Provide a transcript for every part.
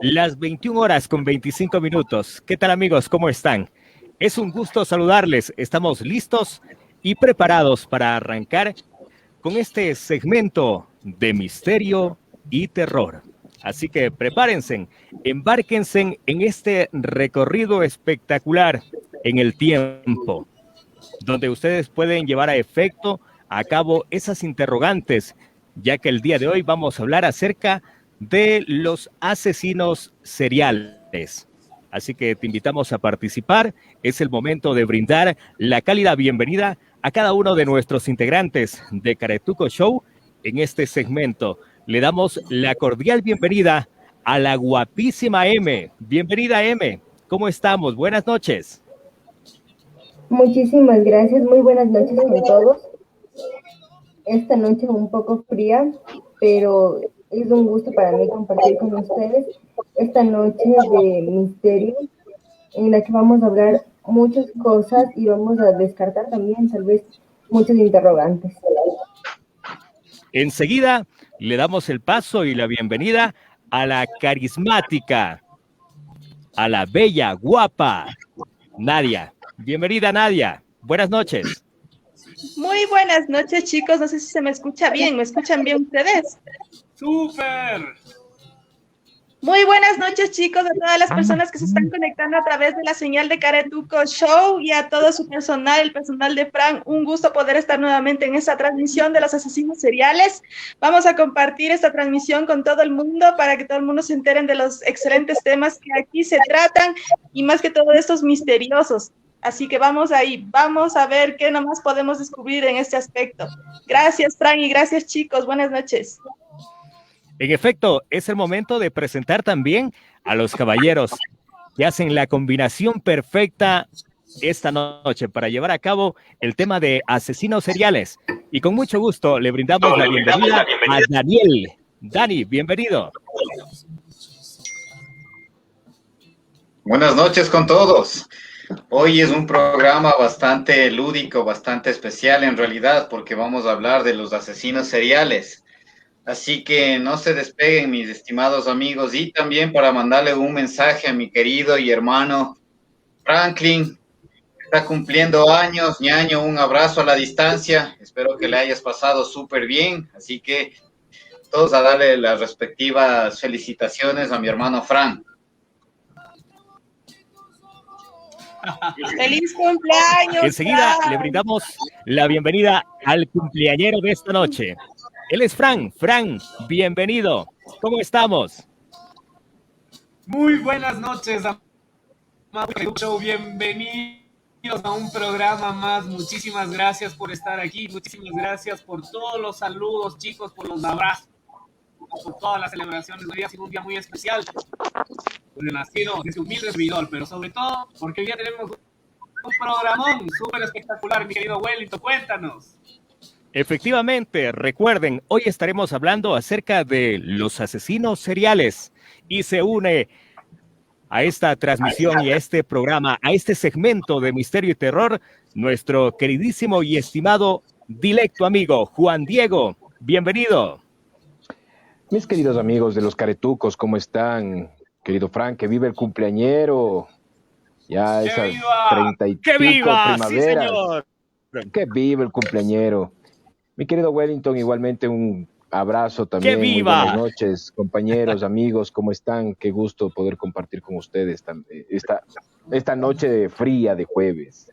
las 21 horas con 25 minutos. ¿Qué tal, amigos? ¿Cómo están? Es un gusto saludarles. Estamos listos y preparados para arrancar con este segmento de misterio y terror. Así que prepárense, embárquense en este recorrido espectacular en el tiempo, donde ustedes pueden llevar a cabo esas interrogantes, ya que el día de hoy vamos a hablar acerca de los asesinos seriales. Así que te invitamos a participar. Es el momento de brindar la cálida bienvenida a cada uno de nuestros integrantes de Caretuco Show en este segmento. Le damos la cordial bienvenida a la guapísima M. Bienvenida, M. ¿Cómo estamos? Buenas noches. Muchísimas gracias, muy buenas noches con todos. Esta noche un poco fría, pero es un gusto para mí compartir con ustedes esta noche de misterio en la que vamos a hablar muchas cosas y vamos a descartar también tal vez muchos interrogantes. Enseguida le damos el paso y la bienvenida a la carismática, a la bella, guapa, Nadia. Bienvenida, Nadia. Buenas noches. Muy buenas noches, chicos. No sé si se me escucha bien. ¿Me escuchan bien ustedes? ¡Súper! Muy buenas noches, chicos, a todas las personas que se están conectando a través de la señal de Caretuco Show y a todo su personal, el personal de Fran. Un gusto poder estar nuevamente en esta transmisión de los asesinos seriales. Vamos a compartir esta transmisión con todo el mundo para que todo el mundo se enteren de los excelentes temas que aquí se tratan y más que todo estos misteriosos. Así que vamos ahí, vamos a ver qué nomás podemos descubrir en este aspecto. Gracias, Fran, y gracias, chicos. Buenas noches. En efecto, es el momento de presentar también a los caballeros que hacen la combinación perfecta esta noche para llevar a cabo el tema de asesinos seriales. Y con mucho gusto le brindamos la bienvenida a Daniel. Dani, bienvenido. Buenas noches con todos. Hoy es un programa bastante lúdico, bastante especial en realidad, porque vamos a hablar de los asesinos seriales. Así que no se despeguen, mis estimados amigos, y también para mandarle un mensaje a mi querido y hermano Franklin, que está cumpliendo años, ñaño, un abrazo a la distancia. Espero que le hayas pasado súper bien. Así que todos a darle las respectivas felicitaciones a mi hermano Frank. ¡Feliz cumpleaños! Enseguida Fran. le brindamos la bienvenida al cumpleañero de esta noche. Él es Fran. Fran, bienvenido. ¿Cómo estamos? Muy buenas noches, Show. Bienvenidos a un programa más. Muchísimas gracias por estar aquí. Muchísimas gracias por todos los saludos, chicos, por los abrazos, por todas las celebraciones. Hoy ha sido un día muy especial. Por el nacido de su humilde servidor, pero sobre todo porque hoy día tenemos un programón súper espectacular, mi querido Wellington. Cuéntanos. Efectivamente, recuerden, hoy estaremos hablando acerca de los asesinos seriales y se une a esta transmisión y a este programa, a este segmento de misterio y terror, nuestro queridísimo y estimado directo amigo Juan Diego. Bienvenido. Mis queridos amigos de los Caretucos, ¿cómo están? Querido Frank, que vive el cumpleañero. Ya esas 30 y ¡Que pico viva! primaveras. ¡Sí, señor! Que vive el cumpleañero. Mi querido Wellington, igualmente un abrazo también. ¡Que viva! Muy buenas noches, compañeros, amigos, ¿cómo están? Qué gusto poder compartir con ustedes esta noche fría de jueves.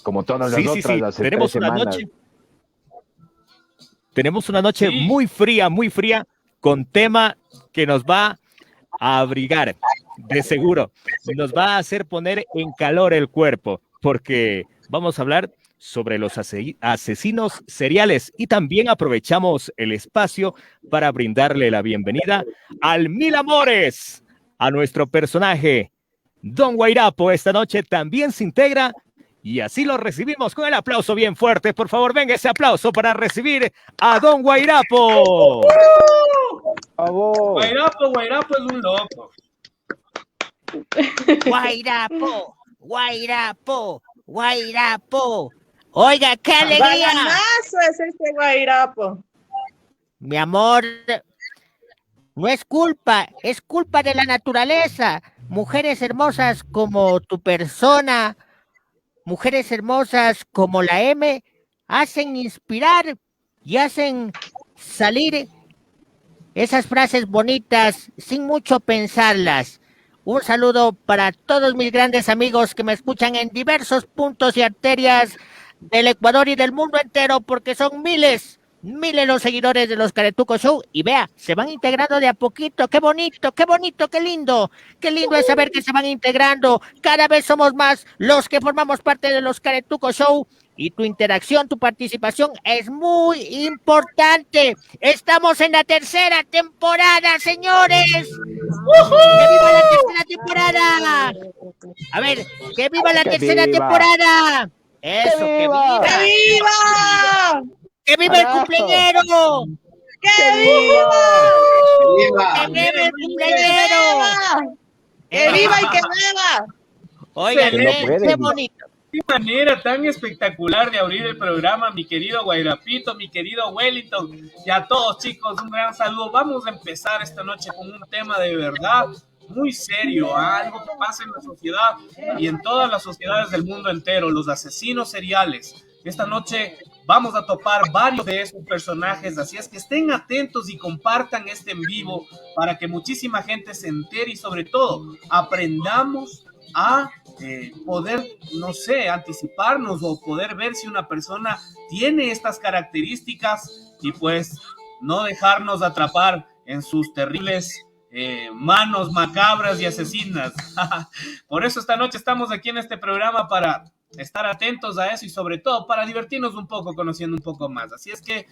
Como todas las otras, hace tenemos 3 una semanas. Tenemos una noche muy fría, con tema que nos va a abrigar, de seguro. Nos va a hacer poner en calor el cuerpo, porque vamos a hablar sobre los asesinos seriales y también aprovechamos el espacio para brindarle la bienvenida al Mil Amores, a nuestro personaje, Don Guairapo. Esta noche también se integra y así lo recibimos con el aplauso bien fuerte. Por favor, venga ese aplauso para recibir a Don Guairapo. Guairapo es un loco. Guairapo. Oiga, qué alegría. Galanazo es este Guairapo. Mi amor, No es culpa de la naturaleza. Mujeres hermosas como tu persona, mujeres hermosas como la M, hacen inspirar y hacen salir esas frases bonitas sin mucho pensarlas. Un saludo para todos mis grandes amigos que me escuchan en diversos puntos y arterias del Ecuador y del mundo entero, porque son miles los seguidores de los Caretuco Show. Y vea, se van integrando de a poquito. Qué bonito, qué bonito, qué lindo. Qué lindo es saber que se van integrando. Cada vez somos más los que formamos parte de los Caretuco Show. Y tu interacción, tu participación es muy importante. Estamos en la tercera temporada, señores. ¡Que viva la tercera temporada! A ver, ¡que viva la tercera temporada! Eso, ¡que viva! ¡Que viva! ¡Que viva el cumpleañero! ¡Que viva! ¡Que viva el cumpleañero! ¡Que viva y que beba! Oigan, qué bonito. Qué manera tan espectacular de abrir el programa, mi querido Guairapito, mi querido Wellington, y a todos, chicos, un gran saludo. Vamos a empezar esta noche con un tema de verdad muy serio, algo que pasa en la sociedad y en todas las sociedades del mundo entero, los asesinos seriales. Esta noche vamos a topar varios de esos personajes, así es que estén atentos y compartan este en vivo para que muchísima gente se entere y sobre todo aprendamos a poder, no sé, anticiparnos o poder ver si una persona tiene estas características y pues no dejarnos atrapar en sus terribles manos macabras y asesinas. Por eso esta noche estamos aquí en este programa para estar atentos a eso y sobre todo para divertirnos un poco, conociendo un poco más. Así es que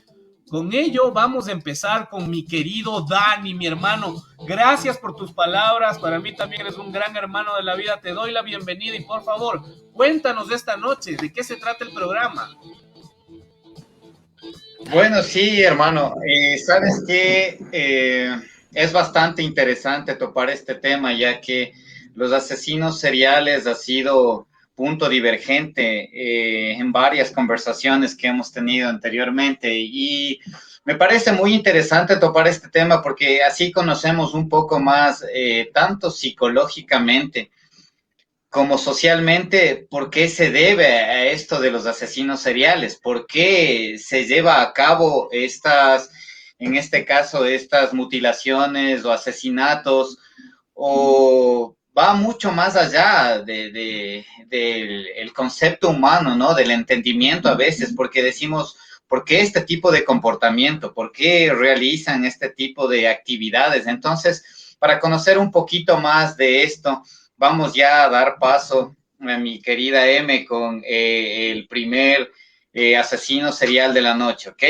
con ello vamos a empezar con mi querido Dani, mi hermano. Gracias por tus palabras. Para mí también eres un gran hermano de la vida. Te doy la bienvenida y por favor, cuéntanos de esta noche, ¿de qué se trata el programa? Bueno, sí, hermano. Sabes que es bastante interesante topar este tema, ya que los asesinos seriales ha sido punto divergente en varias conversaciones que hemos tenido anteriormente y me parece muy interesante topar este tema porque así conocemos un poco más, tanto psicológicamente como socialmente, por qué se debe a esto de los asesinos seriales, por qué se lleva a cabo estas, en este caso, estas mutilaciones o asesinatos, o va mucho más allá del concepto humano, ¿no? Del entendimiento a veces, porque decimos, ¿por qué este tipo de comportamiento? ¿Por qué realizan este tipo de actividades? Entonces, para conocer un poquito más de esto, vamos ya a dar paso a mi querida M con el primer asesino serial de la noche, ¿ok?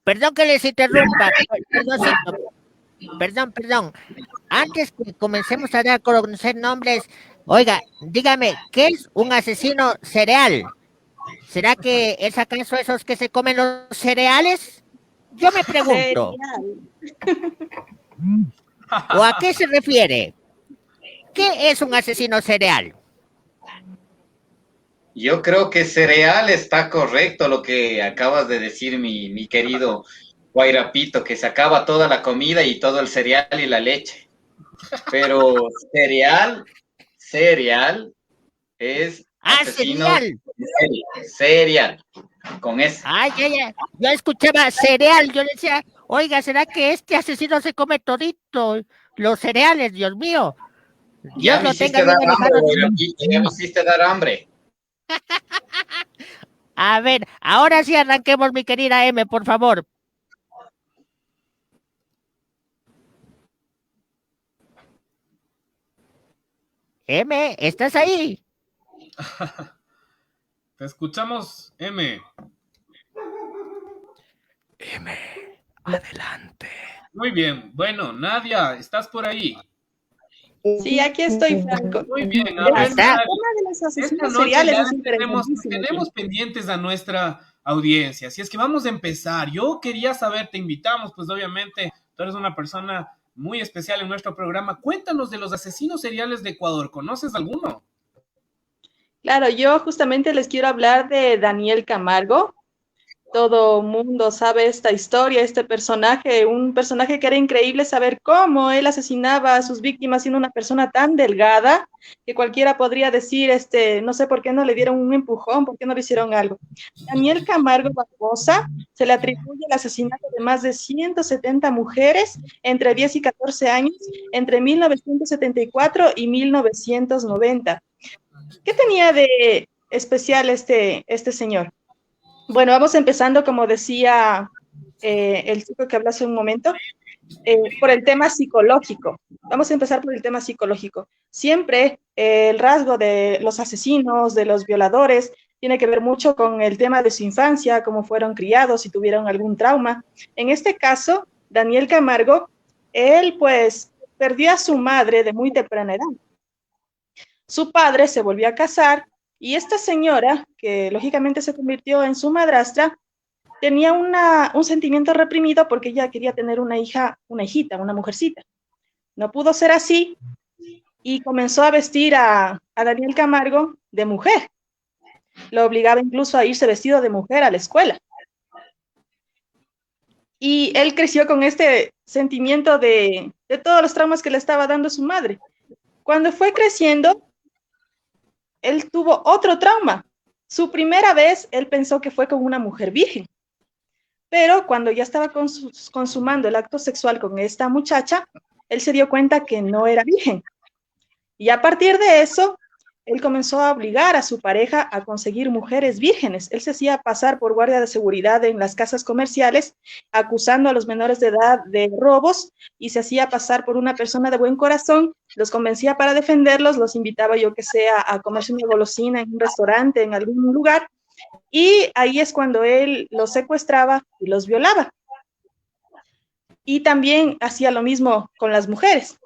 Perdón que les interrumpa. Perdón. Antes que comencemos a dar a conocer nombres, oiga, dígame, ¿qué es un asesino cereal? ¿Será que es acaso esos que se comen los cereales? Yo me pregunto. ¿O a qué se refiere? ¿Qué es un asesino cereal? Yo creo que cereal está correcto lo que acabas de decir, mi querido Guairapito, que se acaba toda la comida y todo el cereal y la leche. Pero cereal es asesino cereal, con ese. Ay, yo escuchaba cereal, yo decía, oiga, ¿será que este asesino se come todito los cereales? Dios mío. Ya me hiciste dar hambre, Guairapito, ya me hiciste dar hambre. A ver, ahora sí arranquemos, mi querida M, por favor. M, ¿estás ahí? Te escuchamos, M. M, adelante. Muy bien. Bueno, Nadia, ¿estás por ahí? Sí, aquí estoy, Franco. Muy bien. A ver, esta noche ya tenemos pendientes a nuestra audiencia. Así es que vamos a empezar. Yo quería saber, te invitamos, pues obviamente tú eres una persona muy especial en nuestro programa. Cuéntanos de los asesinos seriales de Ecuador. ¿Conoces alguno? Claro, yo justamente les quiero hablar de Daniel Camargo. Todo mundo sabe esta historia, este personaje, un personaje que era increíble saber cómo él asesinaba a sus víctimas siendo una persona tan delgada que cualquiera podría decir, no sé por qué no le dieron un empujón, por qué no le hicieron algo. Daniel Camargo Barbosa se le atribuye el asesinato de más de 170 mujeres entre 10 y 14 años entre 1974 y 1990. ¿Qué tenía de especial este señor? Bueno, vamos empezando, como decía el chico que habló hace un momento, por el tema psicológico. Vamos a empezar por el tema psicológico. Siempre el rasgo de los asesinos, de los violadores, tiene que ver mucho con el tema de su infancia, cómo fueron criados, si tuvieron algún trauma. En este caso, Daniel Camargo, él pues perdió a su madre de muy temprana edad. Su padre se volvió a casar y esta señora, que lógicamente se convirtió en su madrastra, tenía un sentimiento reprimido porque ella quería tener una hijita, una mujercita. No pudo ser así y comenzó a vestir a Daniel Camargo de mujer. Lo obligaba incluso a irse vestido de mujer a la escuela. Y él creció con este sentimiento de todos los traumas que le estaba dando su madre. Cuando fue creciendo, él tuvo otro trauma. Su primera vez, él pensó que fue con una mujer virgen. Pero cuando ya estaba consumando el acto sexual con esta muchacha, él se dio cuenta que no era virgen. Y a partir de eso, él comenzó a obligar a su pareja a conseguir mujeres vírgenes. Él se hacía pasar por guardia de seguridad en las casas comerciales, acusando a los menores de edad de robos, y se hacía pasar por una persona de buen corazón, los convencía para defenderlos, los invitaba, yo que sea, a comerse una golosina en un restaurante, en algún lugar, y ahí es cuando él los secuestraba y los violaba. Y también hacía lo mismo con las mujeres.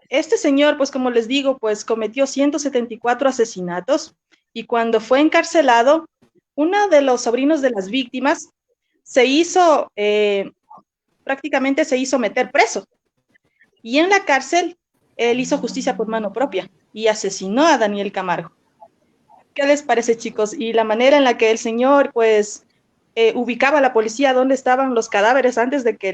Este señor, pues como les digo, pues cometió 174 asesinatos y cuando fue encarcelado, uno de los sobrinos de las víctimas prácticamente se hizo meter preso. Y en la cárcel, él hizo justicia por mano propia y asesinó a Daniel Camargo. ¿Qué les parece, chicos? Y la manera en la que el señor, pues, ubicaba a la policía dónde estaban los cadáveres antes de que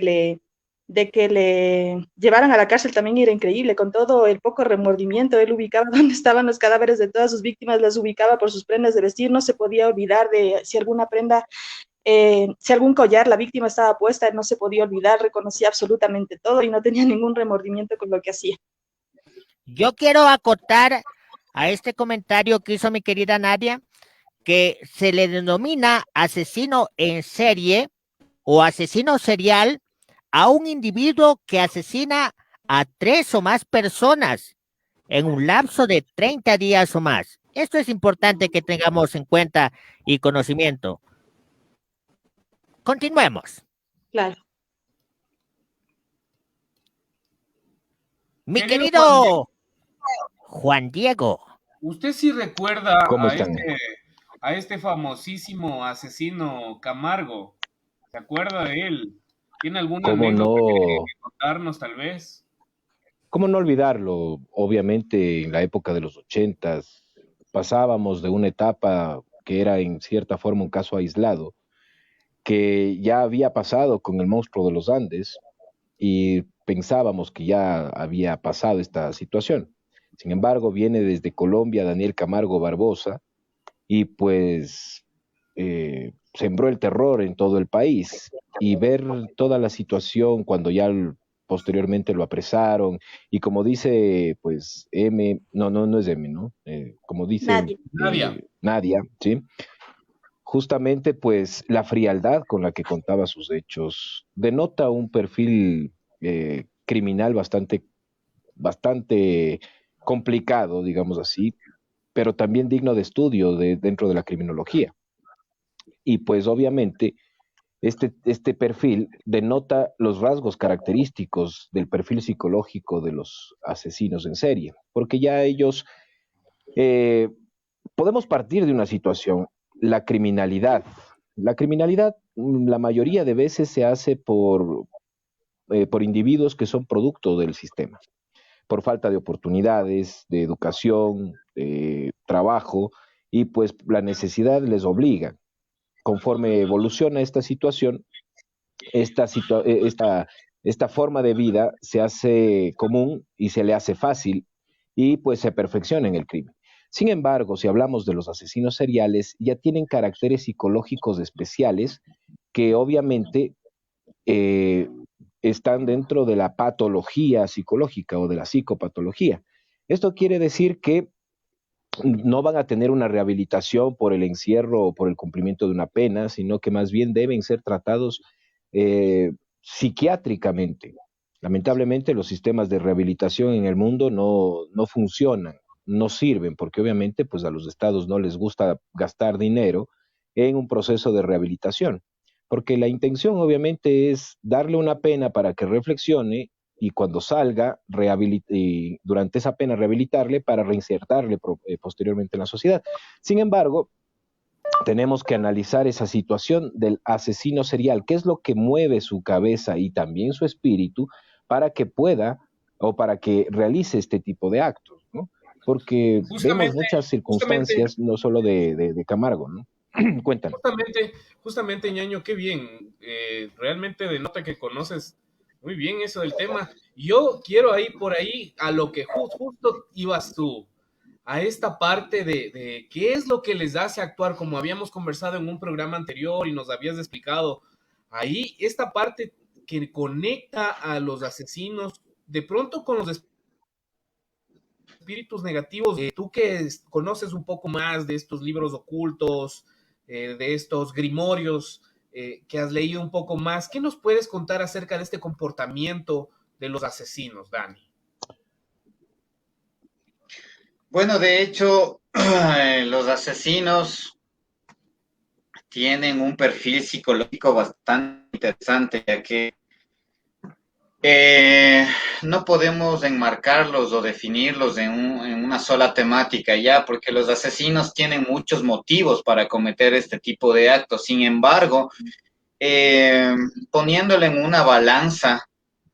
le llevaran a la cárcel también era increíble. Con todo el poco remordimiento, él ubicaba dónde estaban los cadáveres de todas sus víctimas, las ubicaba por sus prendas de vestir, no se podía olvidar de si alguna prenda, si algún collar la víctima estaba puesta, él no se podía olvidar, reconocía absolutamente todo y no tenía ningún remordimiento con lo que hacía. Yo quiero acotar a este comentario que hizo mi querida Nadia, que se le denomina asesino en serie o asesino serial a un individuo que asesina a 3 o más personas en un lapso de 30 días o más. Esto es importante que tengamos en cuenta y conocimiento. Continuemos. Claro. Mi querido Juan Diego. ¿Usted sí recuerda ¿Cómo a están? a este famosísimo asesino Camargo? ¿Se acuerda de él? ¿Tiene alguna ¿Cómo anécdota no? que contarnos, tal vez? ¿Cómo no olvidarlo? Obviamente en la época de los 80s pasábamos de una etapa que era en cierta forma un caso aislado, que ya había pasado con el monstruo de los Andes y pensábamos que ya había pasado esta situación. Sin embargo, viene desde Colombia Daniel Camargo Barbosa y pues sembró el terror en todo el país y ver toda la situación cuando ya posteriormente lo apresaron y como dice pues no es M, ¿no? Como dice Nadia, ¿sí? Justamente pues la frialdad con la que contaba sus hechos denota un perfil criminal bastante complicado, digamos así, pero también digno de estudio dentro de la criminología. Y pues obviamente este perfil denota los rasgos característicos del perfil psicológico de los asesinos en serie, porque ya ellos podemos partir de una situación, la criminalidad. La criminalidad, la mayoría de veces se hace por individuos que son producto del sistema, por falta de oportunidades, de educación, de trabajo, y pues la necesidad les obliga. conforme evoluciona esta situación, esta forma de vida se hace común y se le hace fácil y pues se perfecciona en el crimen. Sin embargo, si hablamos de los asesinos seriales, ya tienen caracteres psicológicos especiales que obviamente están dentro de la patología psicológica o de la psicopatología. Esto quiere decir que no van a tener una rehabilitación por el encierro o por el cumplimiento de una pena, sino que más bien deben ser tratados psiquiátricamente. Lamentablemente los sistemas de rehabilitación en el mundo no funcionan, no sirven, porque obviamente pues a los estados no les gusta gastar dinero en un proceso de rehabilitación, porque la intención obviamente es darle una pena para que reflexione y cuando salga, y durante esa pena rehabilitarle para reinsertarle posteriormente en la sociedad. Sin embargo, tenemos que analizar esa situación del asesino serial, qué es lo que mueve su cabeza y también su espíritu para que pueda o para que realice este tipo de actos, ¿no? Porque vemos muchas circunstancias, no solo de Camargo, ¿no? Cuéntanos. Justamente, ñaño, qué bien. Realmente denota que conoces muy bien eso del tema. Yo quiero ir por ahí a lo que justo ibas tú, a esta parte de qué es lo que les hace actuar, como habíamos conversado en un programa anterior y nos habías explicado ahí, esta parte que conecta a los asesinos de pronto con los espíritus negativos. Tú que conoces un poco más de estos libros ocultos, de estos grimorios, que has leído un poco más, ¿qué nos puedes contar acerca de este comportamiento de los asesinos, Dani? Bueno, de hecho, los asesinos tienen un perfil psicológico bastante interesante, ya que no podemos enmarcarlos o definirlos en una sola temática ya, porque los asesinos tienen muchos motivos para cometer este tipo de actos. Sin embargo, poniéndolo en una balanza,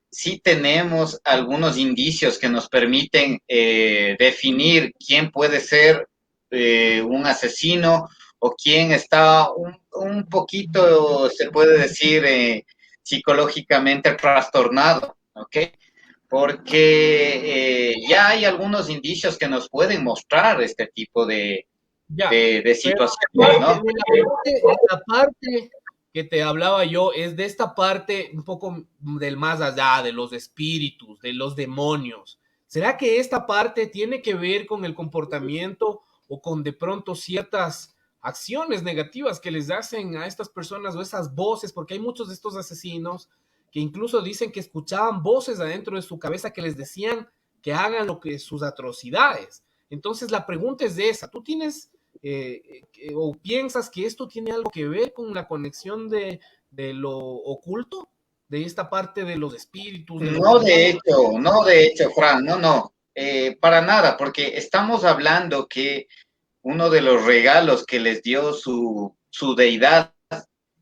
sí tenemos algunos indicios que nos permiten definir quién puede ser un asesino o quién está un poquito, se puede decir, psicológicamente trastornado, ¿ok? Porque ya hay algunos indicios que nos pueden mostrar este tipo de situaciones, ¿no? La parte que te hablaba yo es de esta parte un poco del más allá, de los espíritus, de los demonios. ¿Será que esta parte tiene que ver con el comportamiento o con de pronto ciertas acciones negativas que les hacen a estas personas o esas voces? Porque hay muchos de estos asesinos que incluso dicen que escuchaban voces adentro de su cabeza que les decían que hagan lo que sus atrocidades. Entonces la pregunta es esa, ¿tú tienes o piensas que esto tiene algo que ver con la conexión de lo oculto, de esta parte de los espíritus? No, de hecho, Fran, no, para nada, porque estamos hablando que uno de los regalos que les dio su deidad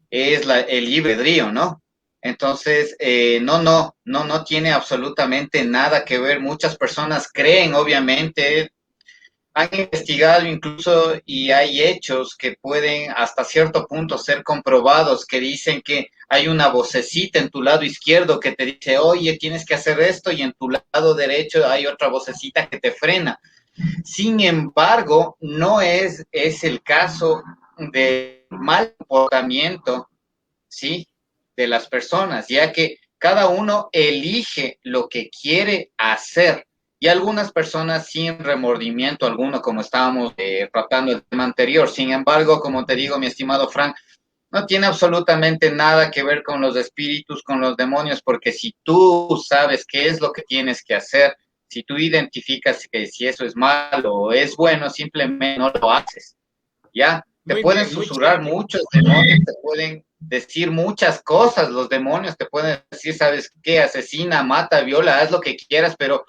es el libre albedrío, ¿no? Entonces, no tiene absolutamente nada que ver. Muchas personas creen, obviamente, han investigado incluso y hay hechos que pueden hasta cierto punto ser comprobados, que dicen que hay una vocecita en tu lado izquierdo que te dice, oye, tienes que hacer esto, y en tu lado derecho hay otra vocecita que te frena. Sin embargo, no es el caso del mal comportamiento, ¿sí?, de las personas, ya que cada uno elige lo que quiere hacer. Y algunas personas sin remordimiento alguno, como estábamos tratando el tema anterior. Sin embargo, como te digo, mi estimado Frank, no tiene absolutamente nada que ver con los espíritus, con los demonios, porque si tú sabes qué es lo que tienes que hacer, si tú identificas que si eso es malo o es bueno, simplemente no lo haces, ¿ya? Te pueden susurrar muchos demonios, te pueden decir muchas cosas, los demonios te pueden decir, ¿sabes qué? Asesina, mata, viola, haz lo que quieras, pero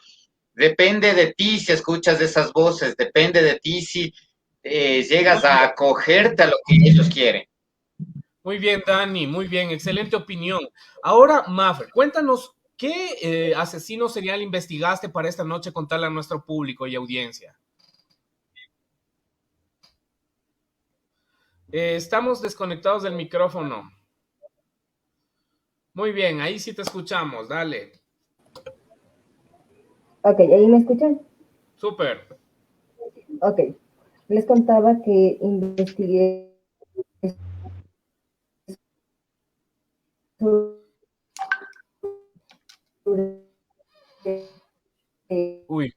depende de ti si escuchas esas voces, depende de ti si llegas a acogerte a lo que ellos quieren. Muy bien, Dani, muy bien, excelente opinión. Ahora, Maffer, cuéntanos, ¿qué asesino serial investigaste para esta noche contarle a nuestro público y audiencia? Estamos desconectados del micrófono. Muy bien, ahí sí te escuchamos, dale. Ok, ¿ahí me escuchan? Súper. Ok, les contaba que investigué sobre Uy,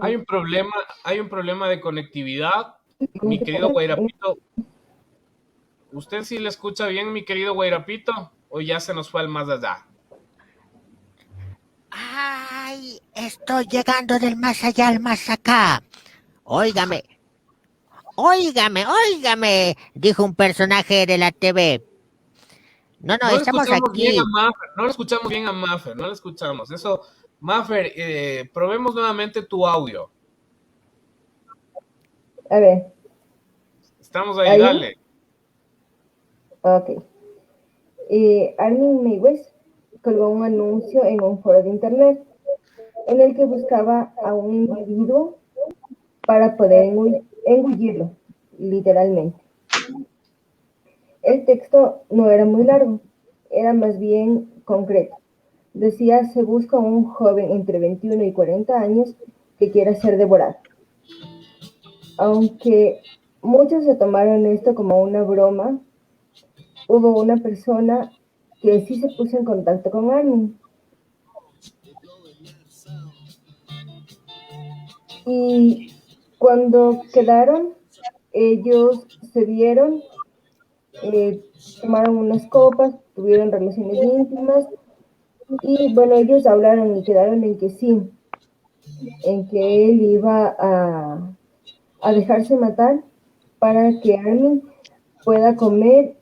hay un problema de conectividad. Mi querido Guairapito, ¿usted sí le escucha bien, mi querido Guairapito? ¿O ya se nos fue al más allá? Ay, estoy llegando del más allá al más acá. Óigame, óigame, dijo un personaje de la TV. No, No le estamos escuchamos bien a aquí. Maffer, no le escuchamos bien a Maffer, no le escuchamos. Eso, Maffer, probemos nuevamente tu audio. A ver, Estamos ahí, ¿ahí? dale. Ok. Armin Meiwes colgó un anuncio en un foro de internet en el que buscaba a un individuo para poder engullirlo, literalmente. El texto no era muy largo, era más bien concreto. Decía, se busca un joven entre 21 y 40 años que quiera ser devorado. Aunque muchos se tomaron esto como una broma, hubo una persona que sí se puso en contacto con Armin. Y cuando quedaron, ellos se vieron, tomaron unas copas, tuvieron relaciones íntimas y bueno, ellos hablaron y quedaron en que sí, en que él iba a dejarse matar para que Armin pueda comer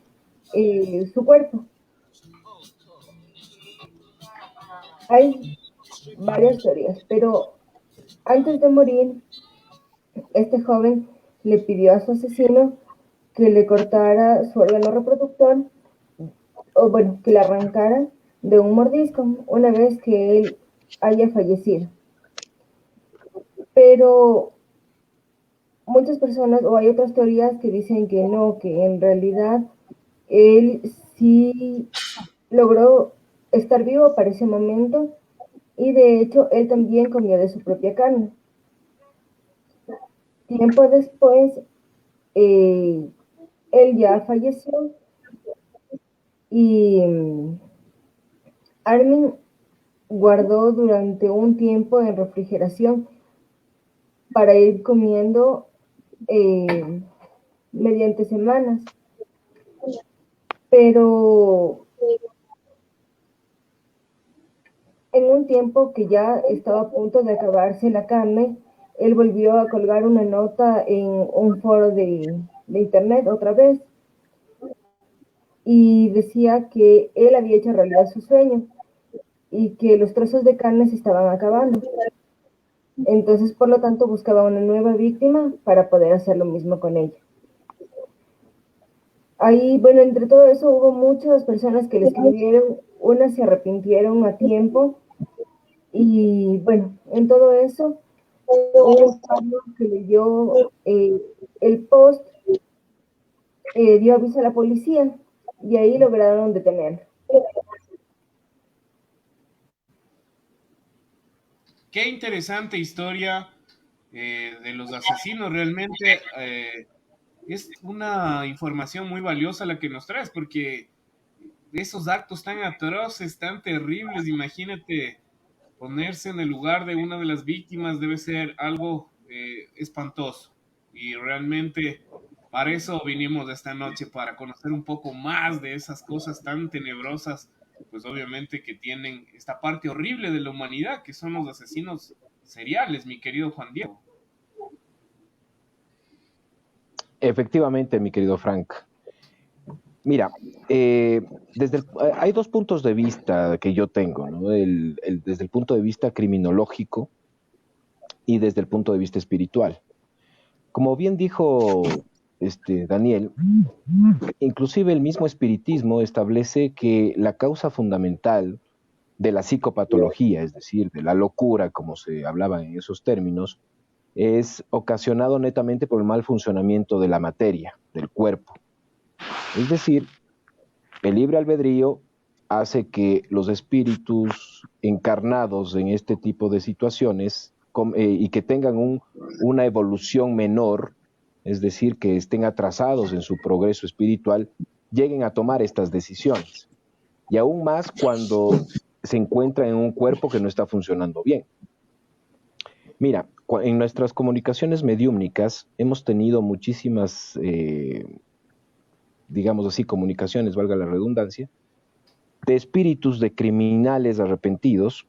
su cuerpo. Hay varias teorías, pero antes de morir, este joven le pidió a su asesino que le cortara su órgano reproductor, o bueno, que le arrancara de un mordisco una vez que él haya fallecido. Pero muchas personas, o hay otras teorías que dicen que no, que en realidad él sí logró estar vivo para ese momento y de hecho él también comió de su propia carne. Tiempo después, él ya falleció y Armin guardó durante un tiempo en refrigeración para ir comiendo mediante semanas. Pero en un tiempo que ya estaba a punto de acabarse la carne, él volvió a colgar una nota en un foro de internet otra vez y decía que él había hecho realidad su sueño y que los trozos de carne se estaban acabando. Entonces, por lo tanto, buscaba una nueva víctima para poder hacer lo mismo con ella. Ahí, bueno, entre todo eso hubo muchas personas que le escribieron, unas se arrepintieron a tiempo y bueno, en todo eso, un usuario que leyó el post dio aviso a la policía y ahí lograron detenerlo. Qué interesante historia de los asesinos. Realmente es una información muy valiosa la que nos traes, porque esos actos tan atroces, tan terribles, imagínate ponerse en el lugar de una de las víctimas debe ser algo espantoso. Y realmente para eso vinimos esta noche, para conocer un poco más de esas cosas tan tenebrosas, pues obviamente que tienen esta parte horrible de la humanidad, que son los asesinos seriales, mi querido Juan Diego. Efectivamente, mi querido Frank. Mira, hay dos puntos de vista que yo tengo, ¿no? Desde el punto de vista criminológico y desde el punto de vista espiritual. Como bien dijo Daniel, inclusive el mismo espiritismo establece que la causa fundamental de la psicopatología, es decir, de la locura, como se hablaba en esos términos, es ocasionado netamente por el mal funcionamiento de la materia, del cuerpo. Es decir, el libre albedrío hace que los espíritus encarnados en este tipo de situaciones y que tengan una evolución menor, es decir, que estén atrasados en su progreso espiritual, lleguen a tomar estas decisiones. Y aún más cuando se encuentran en un cuerpo que no está funcionando bien. Mira, en nuestras comunicaciones mediúmnicas hemos tenido muchísimas, digamos así, comunicaciones, valga la redundancia, de espíritus de criminales arrepentidos,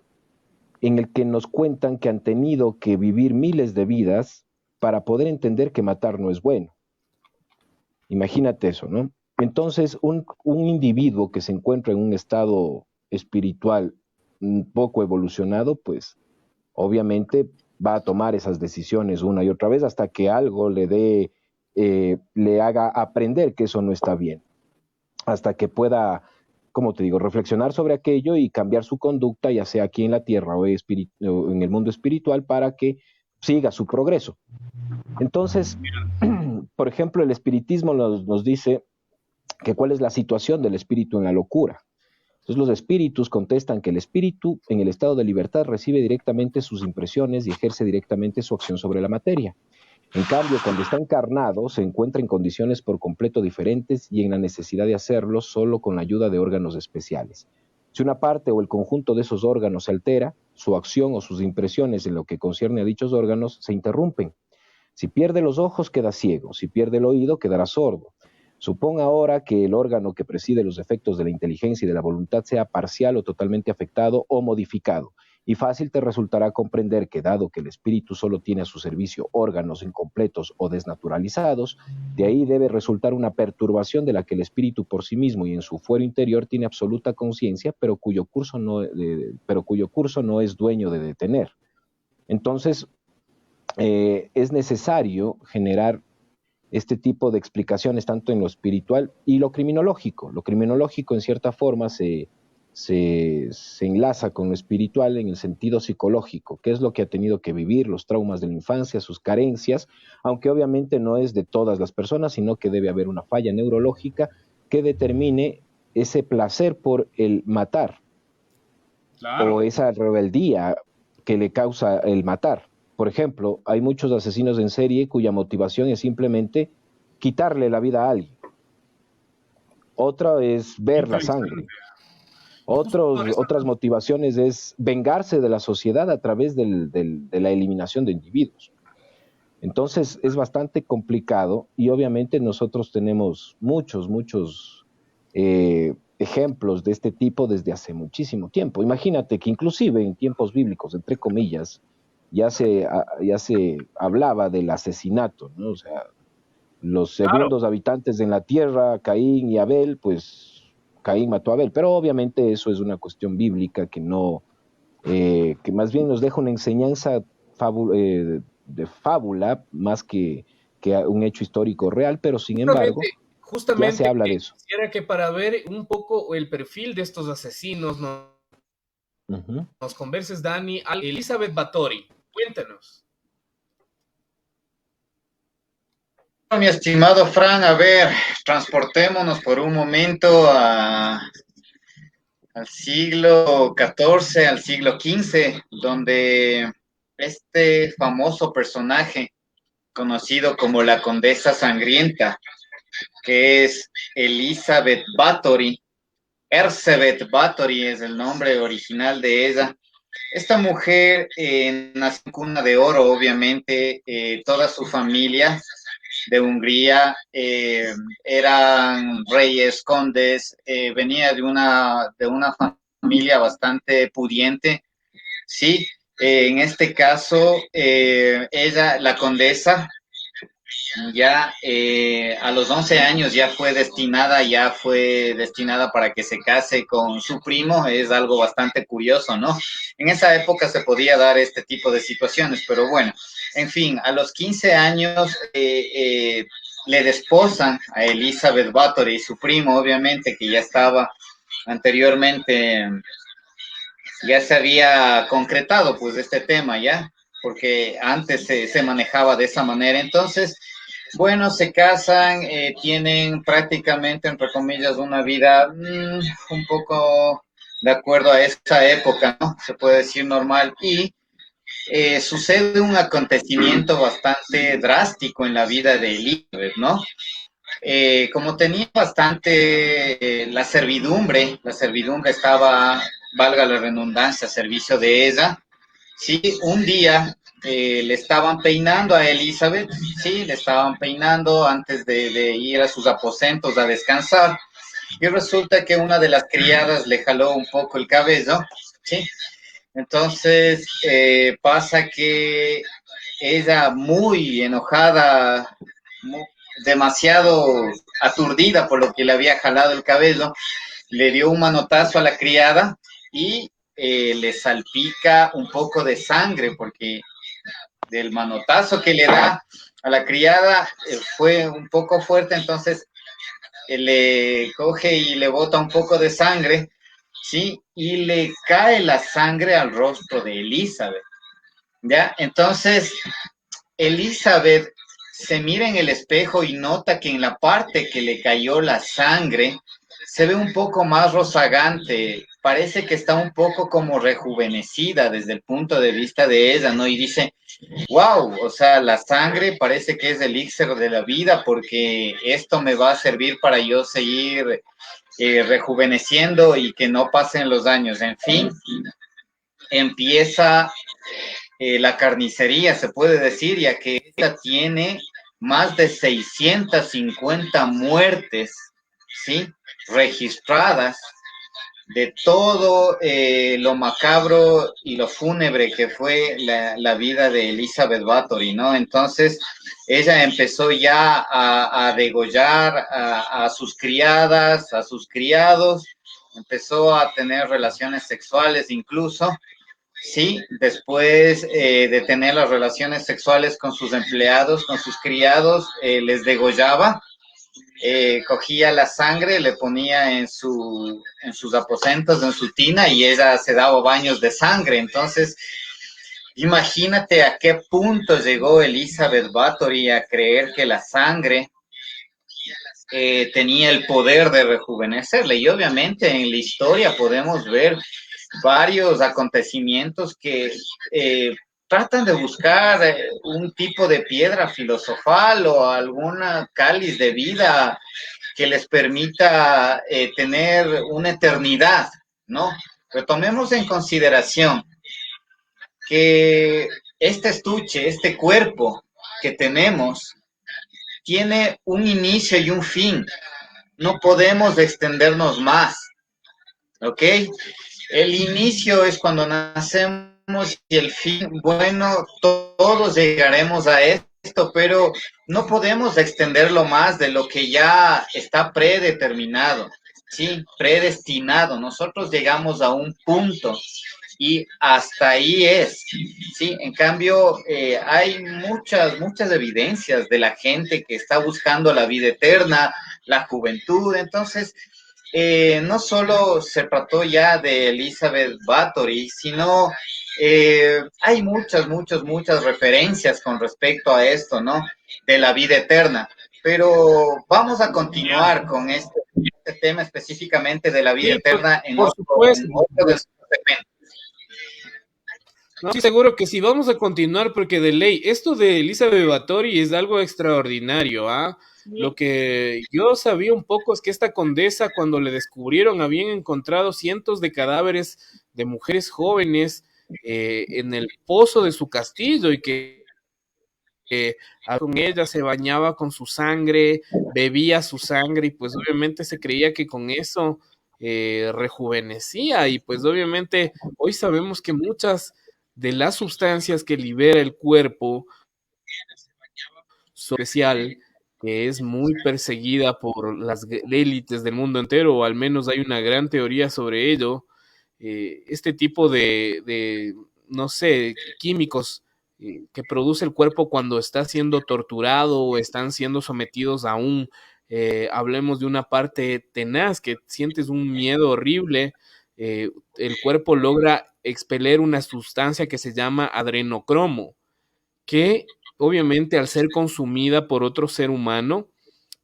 en el que nos cuentan que han tenido que vivir miles de vidas para poder entender que matar no es bueno. Imagínate eso, ¿no? Entonces, un individuo que se encuentra en un estado espiritual un poco evolucionado, pues obviamente va a tomar esas decisiones una y otra vez hasta que algo le haga aprender que eso no está bien, hasta que pueda, como te digo, reflexionar sobre aquello y cambiar su conducta, ya sea aquí en la tierra o en el mundo espiritual, para que siga su progreso. Entonces, por ejemplo, el espiritismo nos dice que cuál es la situación del espíritu en la locura. Entonces los espíritus contestan que el espíritu en el estado de libertad recibe directamente sus impresiones y ejerce directamente su acción sobre la materia. En cambio, cuando está encarnado, se encuentra en condiciones por completo diferentes y en la necesidad de hacerlo solo con la ayuda de órganos especiales. Si una parte o el conjunto de esos órganos se altera, su acción o sus impresiones en lo que concierne a dichos órganos se interrumpen. Si pierde los ojos, queda ciego. Si pierde el oído, quedará sordo. Suponga ahora que el órgano que preside los efectos de la inteligencia y de la voluntad sea parcial o totalmente afectado o modificado, y fácil te resultará comprender que, dado que el espíritu solo tiene a su servicio órganos incompletos o desnaturalizados, de ahí debe resultar una perturbación de la que el espíritu por sí mismo y en su fuero interior tiene absoluta conciencia, pero cuyo curso no es dueño de detener. Entonces, es necesario generar este tipo de explicaciones tanto en lo espiritual y lo criminológico. Lo criminológico en cierta forma se enlaza con lo espiritual en el sentido psicológico, qué es lo que ha tenido que vivir, los traumas de la infancia, sus carencias, aunque obviamente no es de todas las personas, sino que debe haber una falla neurológica que determine ese placer por el matar, claro, o esa rebeldía que le causa el matar. Por ejemplo, hay muchos asesinos en serie cuya motivación es simplemente quitarle la vida a alguien. Otra es ver la sangre. Otras motivaciones es vengarse de la sociedad a través de la eliminación de individuos. Entonces es bastante complicado y obviamente nosotros tenemos muchos ejemplos de este tipo desde hace muchísimo tiempo. Imagínate que inclusive en tiempos bíblicos, entre comillas, ya se hablaba del asesinato, ¿no? O sea, los segundos habitantes en la tierra, Caín y Abel, pues Caín mató a Abel, pero obviamente eso es una cuestión bíblica que no, que más bien nos deja una enseñanza de fábula más que un hecho histórico real, pero sin embargo, ya se habla de eso. Quisiera que para ver un poco el perfil de estos asesinos nos converses, Dani, a Elizabeth Báthory. Cuéntanos. Mi estimado Fran, a ver, transportémonos por un momento al siglo XIV, al siglo XV, donde este famoso personaje, conocido como la Condesa Sangrienta, que es Elizabeth Báthory, Erzsébet Báthory es el nombre original de ella. Esta mujer nació en cuna de oro, obviamente, toda su familia de Hungría eran reyes, condes, venía de una familia bastante pudiente, sí, en este caso, ella, la condesa, ya a los 11 años ya fue destinada para que se case con su primo. Es algo bastante curioso, ¿no? En esa época se podía dar este tipo de situaciones, pero bueno, en fin, a los 15 años le desposan a Elizabeth Báthory, su primo, obviamente, que ya estaba anteriormente, ya se había concretado pues este tema, ¿ya? Porque antes se manejaba de esa manera. Entonces bueno, se casan, tienen prácticamente, entre comillas, una vida un poco de acuerdo a esa época, ¿no? Se puede decir normal. Y sucede un acontecimiento bastante drástico en la vida de Elizabeth, ¿no? Como tenía bastante la servidumbre estaba, valga la redundancia, a servicio de ella. Sí, un día le estaban peinando a Elizabeth, sí, le estaban peinando antes de ir a sus aposentos a descansar. Y resulta que una de las criadas le jaló un poco el cabello, sí. Entonces pasa que ella muy enojada, demasiado aturdida por lo que le había jalado el cabello, le dio un manotazo a la criada y le salpica un poco de sangre porque del manotazo que le da a la criada fue un poco fuerte, entonces le coge y le bota un poco de sangre, ¿sí? Y le cae la sangre al rostro de Elizabeth, ¿ya? Entonces Elizabeth se mira en el espejo y nota que en la parte que le cayó la sangre se ve un poco más rozagante, parece que está un poco como rejuvenecida desde el punto de vista de ella, ¿no? Y dice, wow, o sea, la sangre parece que es el elixir de la vida porque esto me va a servir para yo seguir rejuveneciendo y que no pasen los años. En fin, empieza la carnicería, se puede decir, ya que esta tiene más de 650 muertes, ¿sí? Registradas de todo lo macabro y lo fúnebre que fue la vida de Elizabeth Bathory, ¿no? Entonces, ella empezó ya a degollar a sus criadas, a sus criados, empezó a tener relaciones sexuales incluso, sí, después de tener las relaciones sexuales con sus empleados, con sus criados, les degollaba, cogía la sangre, le ponía en sus aposentos, en su tina, y ella se daba baños de sangre. Entonces, imagínate a qué punto llegó Elizabeth Bathory a creer que la sangre tenía el poder de rejuvenecerle. Y obviamente en la historia podemos ver varios acontecimientos que tratan de buscar un tipo de piedra filosofal o alguna cáliz de vida que les permita tener una eternidad, ¿no? Pero tomemos en consideración que este estuche, este cuerpo que tenemos, tiene un inicio y un fin. No podemos extendernos más, ¿ok? El inicio es cuando nacemos y el fin, bueno, todos llegaremos a esto, pero no podemos extenderlo más de lo que ya está predeterminado, ¿sí? Predestinado. Nosotros llegamos a un punto y hasta ahí es, ¿sí? En cambio, hay muchas evidencias de la gente que está buscando la vida eterna, la juventud, entonces no solo se trató ya de Elizabeth Bathory, sino hay muchas referencias con respecto a esto, ¿no? De la vida eterna. Pero vamos a continuar con este tema específicamente de la vida eterna en por supuesto. En otro de sus segmentos. No, estoy seguro que sí, vamos a continuar porque de ley, esto de Elizabeth Bathory es algo extraordinario, ¿ah? Sí. Lo que yo sabía un poco es que esta condesa, cuando le descubrieron, habían encontrado cientos de cadáveres de mujeres jóvenes en el pozo de su castillo y que con ella se bañaba con su sangre, bebía su sangre y pues obviamente se creía que con eso rejuvenecía y pues obviamente hoy sabemos que muchas de las sustancias que libera el cuerpo especial, que es muy perseguida por las élites del mundo entero, o al menos hay una gran teoría sobre ello, este tipo de, no sé, químicos que produce el cuerpo cuando está siendo torturado o están siendo sometidos a un, hablemos de una parte tenaz, que sientes un miedo horrible, el cuerpo logra expeler una sustancia que se llama adrenocromo, que obviamente al ser consumida por otro ser humano,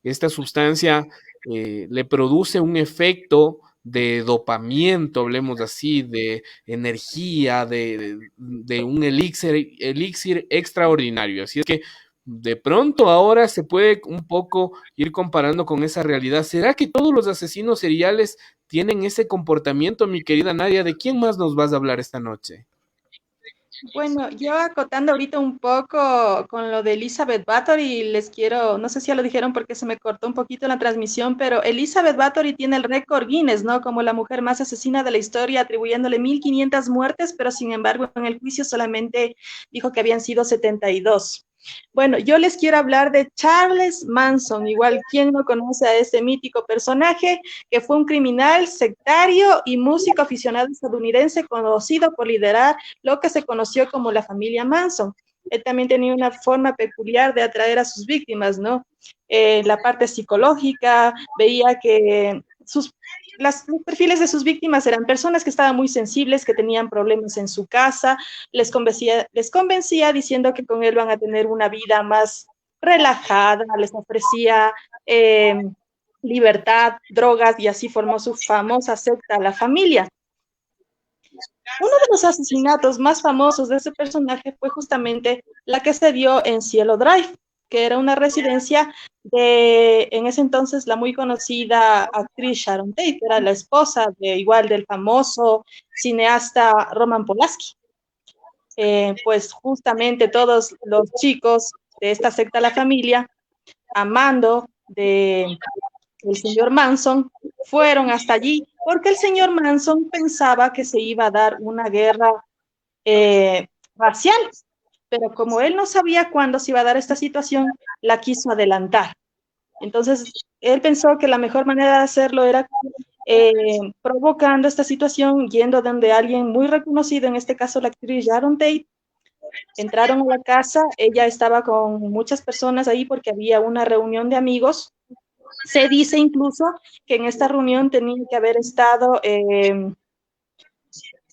esta sustancia le produce un efecto de dopamiento, hablemos así, de energía, de un elixir extraordinario. Así es que de pronto ahora se puede un poco ir comparando con esa realidad. ¿Será que todos los asesinos seriales tienen ese comportamiento, mi querida Nadia? ¿De quién más nos vas a hablar esta noche? Bueno, yo acotando ahorita un poco con lo de Elizabeth Bathory, les quiero, no sé si ya lo dijeron porque se me cortó un poquito la transmisión, pero Elizabeth Bathory tiene el récord Guinness, ¿no? Como la mujer más asesina de la historia, atribuyéndole 1.500 muertes, pero sin embargo en el juicio solamente dijo que habían sido 72. Bueno, yo les quiero hablar de Charles Manson, igual, ¿quién no conoce a este mítico personaje? Que fue un criminal, sectario y músico aficionado estadounidense conocido por liderar lo que se conoció como la familia Manson. Él también tenía una forma peculiar de atraer a sus víctimas, ¿no? La parte psicológica, veía que los perfiles de sus víctimas eran personas que estaban muy sensibles, que tenían problemas en su casa, les convencía diciendo que con él van a tener una vida más relajada, les ofrecía libertad, drogas, y así formó su famosa secta, la familia. Uno de los asesinatos más famosos de ese personaje fue justamente la que se dio en Cielo Drive, que era una residencia de, en ese entonces, la muy conocida actriz Sharon Tate, que era la esposa del famoso cineasta Roman Polanski. Pues justamente todos los chicos de esta secta La Familia, amando del señor Manson, fueron hasta allí porque el señor Manson pensaba que se iba a dar una guerra racial, pero como él no sabía cuándo se iba a dar esta situación, la quiso adelantar. Entonces, él pensó que la mejor manera de hacerlo era provocando esta situación, yendo donde alguien muy reconocido, en este caso la actriz Sharon Tate. Entraron a la casa, ella estaba con muchas personas ahí porque había una reunión de amigos. Se dice incluso que en esta reunión tenían que haber estado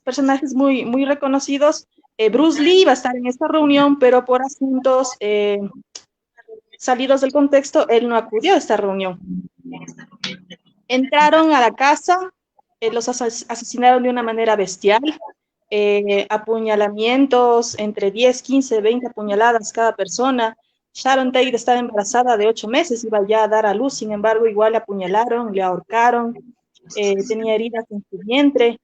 personajes muy, muy reconocidos. Bruce Lee iba a estar en esta reunión, pero por asuntos salidos del contexto, él no acudió a esta reunión. Entraron a la casa, los asesinaron de una manera bestial, apuñalamientos, entre 10, 15, 20 apuñaladas cada persona. Sharon Tate estaba embarazada de 8 meses, iba ya a dar a luz, sin embargo, igual le apuñalaron, le ahorcaron, tenía heridas en su vientre.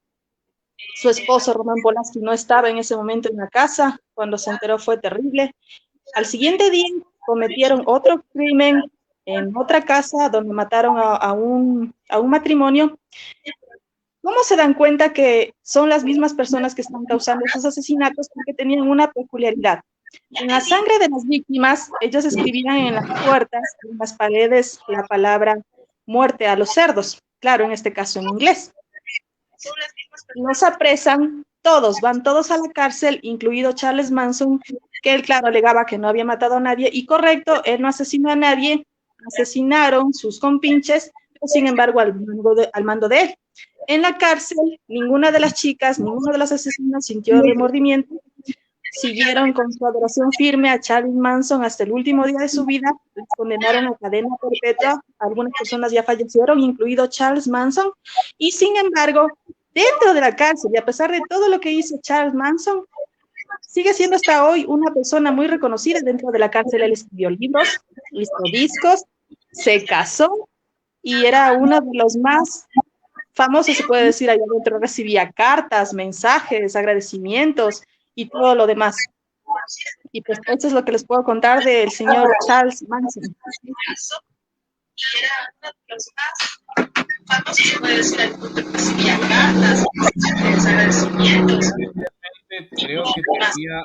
Su esposo, Roman Polanski, no estaba en ese momento en la casa. Cuando se enteró fue terrible. Al siguiente día cometieron otro crimen en otra casa donde mataron a un matrimonio. ¿Cómo se dan cuenta que son las mismas personas que están causando esos asesinatos? Porque tenían una peculiaridad. En la sangre de las víctimas, ellos escribían en las puertas, en las paredes, la palabra muerte a los cerdos. Claro, en este caso en inglés. Los apresan todos, van todos a la cárcel, incluido Charles Manson, que él, claro, alegaba que no había matado a nadie, y correcto, él no asesinó a nadie, asesinaron sus compinches, pero sin embargo al mando de él. En la cárcel, ninguna de las chicas, ninguno de los asesinos sintió remordimiento, siguieron con su adoración firme a Charles Manson hasta el último día de su vida, les condenaron a cadena perpetua, algunas personas ya fallecieron, incluido Charles Manson, y sin embargo, dentro de la cárcel, y a pesar de todo lo que hizo Charles Manson, sigue siendo hasta hoy una persona muy reconocida dentro de la cárcel. Él escribió libros, hizo discos, se casó, y era uno de los más famosos, se puede decir, allá adentro. Recibía cartas, mensajes, agradecimientos, y todo lo demás. Y pues esto es lo que les puedo contar del señor Charles Manson. Creo que tenía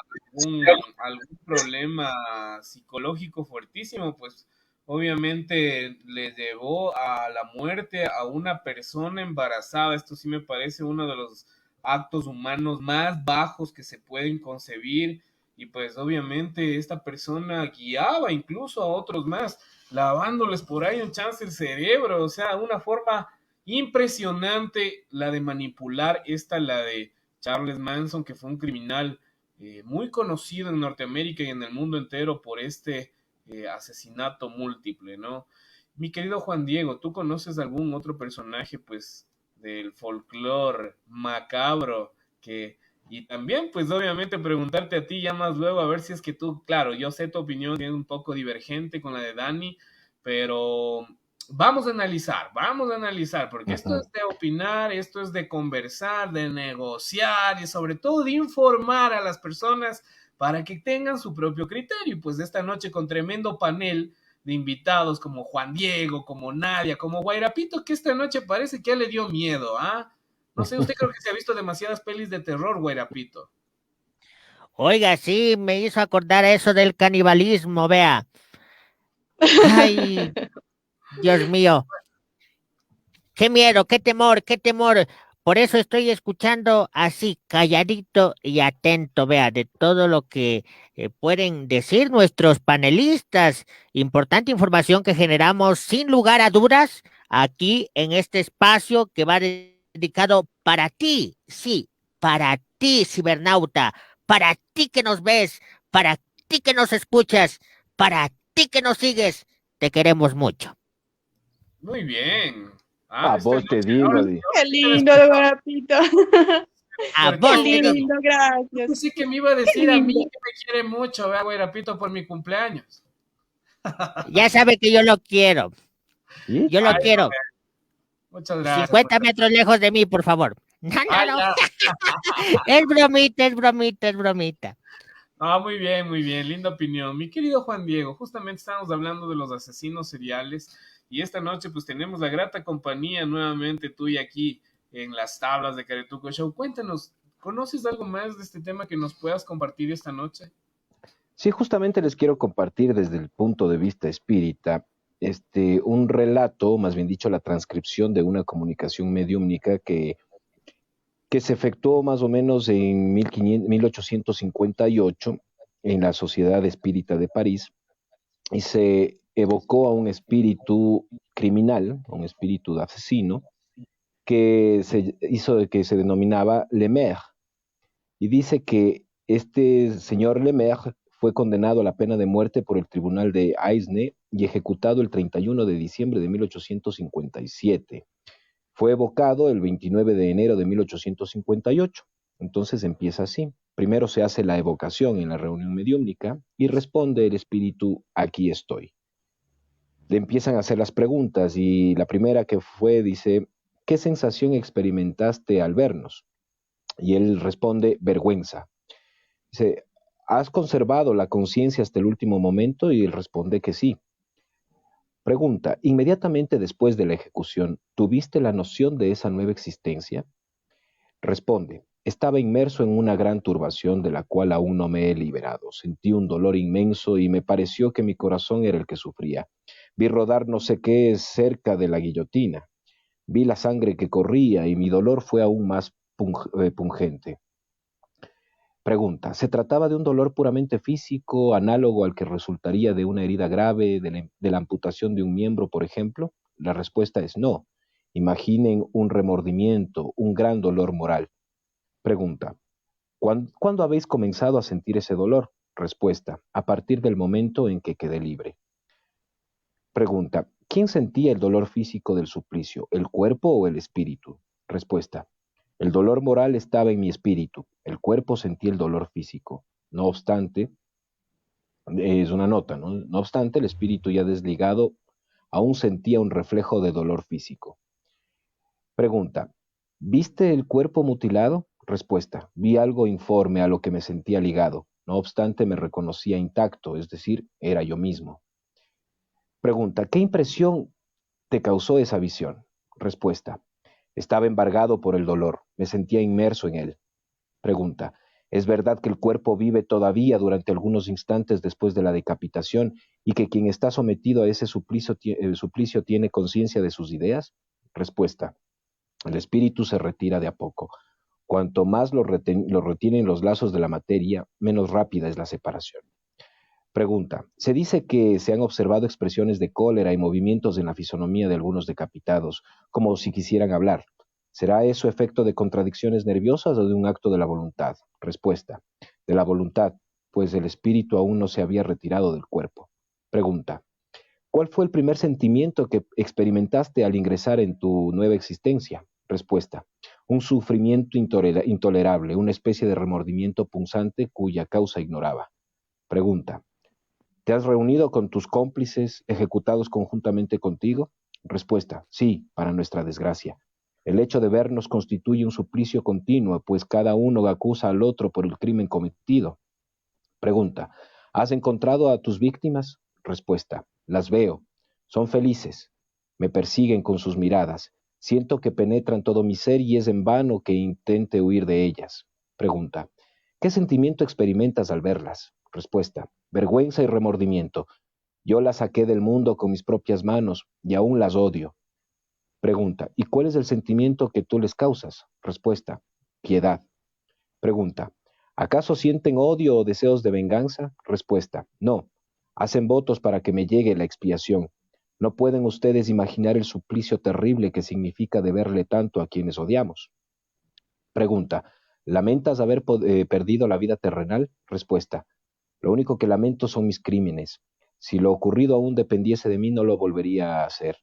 algún problema psicológico fuertísimo, pues obviamente le llevó a la muerte a una persona embarazada. Esto sí me parece uno de los actos humanos más bajos que se pueden concebir, y pues obviamente esta persona guiaba incluso a otros más, lavándoles por ahí un chance el cerebro. O sea, una forma impresionante la de manipular la de Charles Manson, que fue un criminal muy conocido en Norteamérica y en el mundo entero por este asesinato múltiple, ¿no? Mi querido Juan Diego, ¿tú conoces algún otro personaje, pues, del folclore macabro que... Y también, pues, obviamente preguntarte a ti ya más luego, a ver si es que tú, claro, yo sé tu opinión, es un poco divergente con la de Dani, pero vamos a analizar, porque esto es de opinar, esto es de conversar, de negociar y sobre todo de informar a las personas para que tengan su propio criterio. Pues esta noche con tremendo panel de invitados como Juan Diego, como Nadia, como Guairapito, que esta noche parece que ya le dio miedo, ¿ah? No sé, usted creo que se ha visto demasiadas pelis de terror, Guairapito. Oiga, sí, me hizo acordar eso del canibalismo, vea. Ay, Dios mío, qué miedo, qué temor, qué temor. Por eso estoy escuchando así, calladito y atento, vea, de todo lo que pueden decir nuestros panelistas. Importante información que generamos sin lugar a dudas aquí en este espacio que va dedicado para ti, sí, para ti, cibernauta, para ti que nos ves, para ti que nos escuchas, para ti que nos sigues. Te queremos mucho. Muy bien. A Esta vos te noche, digo, Qué lindo, Guarapito. A porque vos Qué te digo. lindo, gracias. pensé que me iba a Qué decir a mí lindo. que me quiere mucho, vea, Guairapito, por mi cumpleaños. Ya sabe que yo lo quiero. ¿sí? Yo lo Ay, quiero. muchas gracias. 50 metros lejos de mí, por favor. No, Ay, no, no. ya. Es bromita, es bromita, es bromita. Ah, muy bien, linda opinión. Mi querido Juan Diego, justamente estábamos hablando de los asesinos seriales y esta noche pues tenemos la grata compañía nuevamente tuya aquí en las tablas de Caretuco Show. Cuéntanos, ¿conoces algo más de este tema que nos puedas compartir esta noche? Sí, justamente les quiero compartir desde el punto de vista espírita un relato, más bien dicho, la transcripción de una comunicación mediúmnica que se efectuó más o menos en 1858 en la Sociedad Espírita de París y se evocó a un espíritu criminal, a un espíritu de asesino, que se hizo que se denominaba Le Maire. Y dice que este señor Le Maire fue condenado a la pena de muerte por el tribunal de Aisne y ejecutado el 31 de diciembre de 1857. Fue evocado el 29 de enero de 1858. Entonces empieza así. Primero se hace la evocación en la reunión mediúmnica y responde el espíritu, aquí estoy. Le empiezan a hacer las preguntas y la primera que fue dice, ¿qué sensación experimentaste al vernos? Y él responde, vergüenza. Dice, ¿has conservado la conciencia hasta el último momento? Y él responde que sí. Pregunta, inmediatamente después de la ejecución, ¿tuviste la noción de esa nueva existencia? Responde, estaba inmerso en una gran turbación de la cual aún no me he liberado. Sentí un dolor inmenso y me pareció que mi corazón era el que sufría. Vi rodar no sé qué cerca de la guillotina. Vi la sangre que corría y mi dolor fue aún más pungente. Pregunta, ¿se trataba de un dolor puramente físico, análogo al que resultaría de una herida grave, de la amputación de un miembro, por ejemplo? La respuesta es no. Imaginen un remordimiento, un gran dolor moral. Pregunta, ¿cuándo habéis comenzado a sentir ese dolor? Respuesta, a partir del momento en que quedé libre. Pregunta, ¿quién sentía el dolor físico del suplicio, el cuerpo o el espíritu? Respuesta, el dolor moral estaba en mi espíritu, el cuerpo sentía el dolor físico. No obstante, es una nota, ¿no? No obstante, el espíritu ya desligado aún sentía un reflejo de dolor físico. Pregunta, ¿viste el cuerpo mutilado? Respuesta, vi algo informe a lo que me sentía ligado. No obstante, me reconocía intacto, es decir, era yo mismo. Pregunta, ¿qué impresión te causó esa visión? Respuesta, estaba embargado por el dolor, me sentía inmerso en él. Pregunta, ¿es verdad que el cuerpo vive todavía durante algunos instantes después de la decapitación y que quien está sometido a ese suplicio tiene conciencia de sus ideas? Respuesta, el espíritu se retira de a poco. Cuanto más lo retienen los lazos de la materia, menos rápida es la separación. Pregunta, se dice que se han observado expresiones de cólera y movimientos en la fisonomía de algunos decapitados, como si quisieran hablar. ¿Será eso efecto de contradicciones nerviosas o de un acto de la voluntad? Respuesta, de la voluntad, pues el espíritu aún no se había retirado del cuerpo. Pregunta: ¿cuál fue el primer sentimiento que experimentaste al ingresar en tu nueva existencia? Respuesta: un sufrimiento intolerable, una especie de remordimiento punzante cuya causa ignoraba. Pregunta: ¿te has reunido con tus cómplices ejecutados conjuntamente contigo? Respuesta: sí, para nuestra desgracia. El hecho de vernos constituye un suplicio continuo, pues cada uno acusa al otro por el crimen cometido. Pregunta: ¿has encontrado a tus víctimas? Respuesta: las veo. Son felices. Me persiguen con sus miradas. Siento que penetran todo mi ser y es en vano que intente huir de ellas. Pregunta: ¿qué sentimiento experimentas al verlas? Respuesta: vergüenza y remordimiento. Yo las saqué del mundo con mis propias manos y aún las odio. Pregunta: ¿y cuál es el sentimiento que tú les causas? Respuesta: piedad. Pregunta: ¿acaso sienten odio o deseos de venganza? Respuesta: no. Hacen votos para que me llegue la expiación. No pueden ustedes imaginar el suplicio terrible que significa deberle tanto a quienes odiamos. Pregunta: ¿lamentas haber perdido la vida terrenal? Respuesta: lo único que lamento son mis crímenes. Si lo ocurrido aún dependiese de mí, no lo volvería a hacer.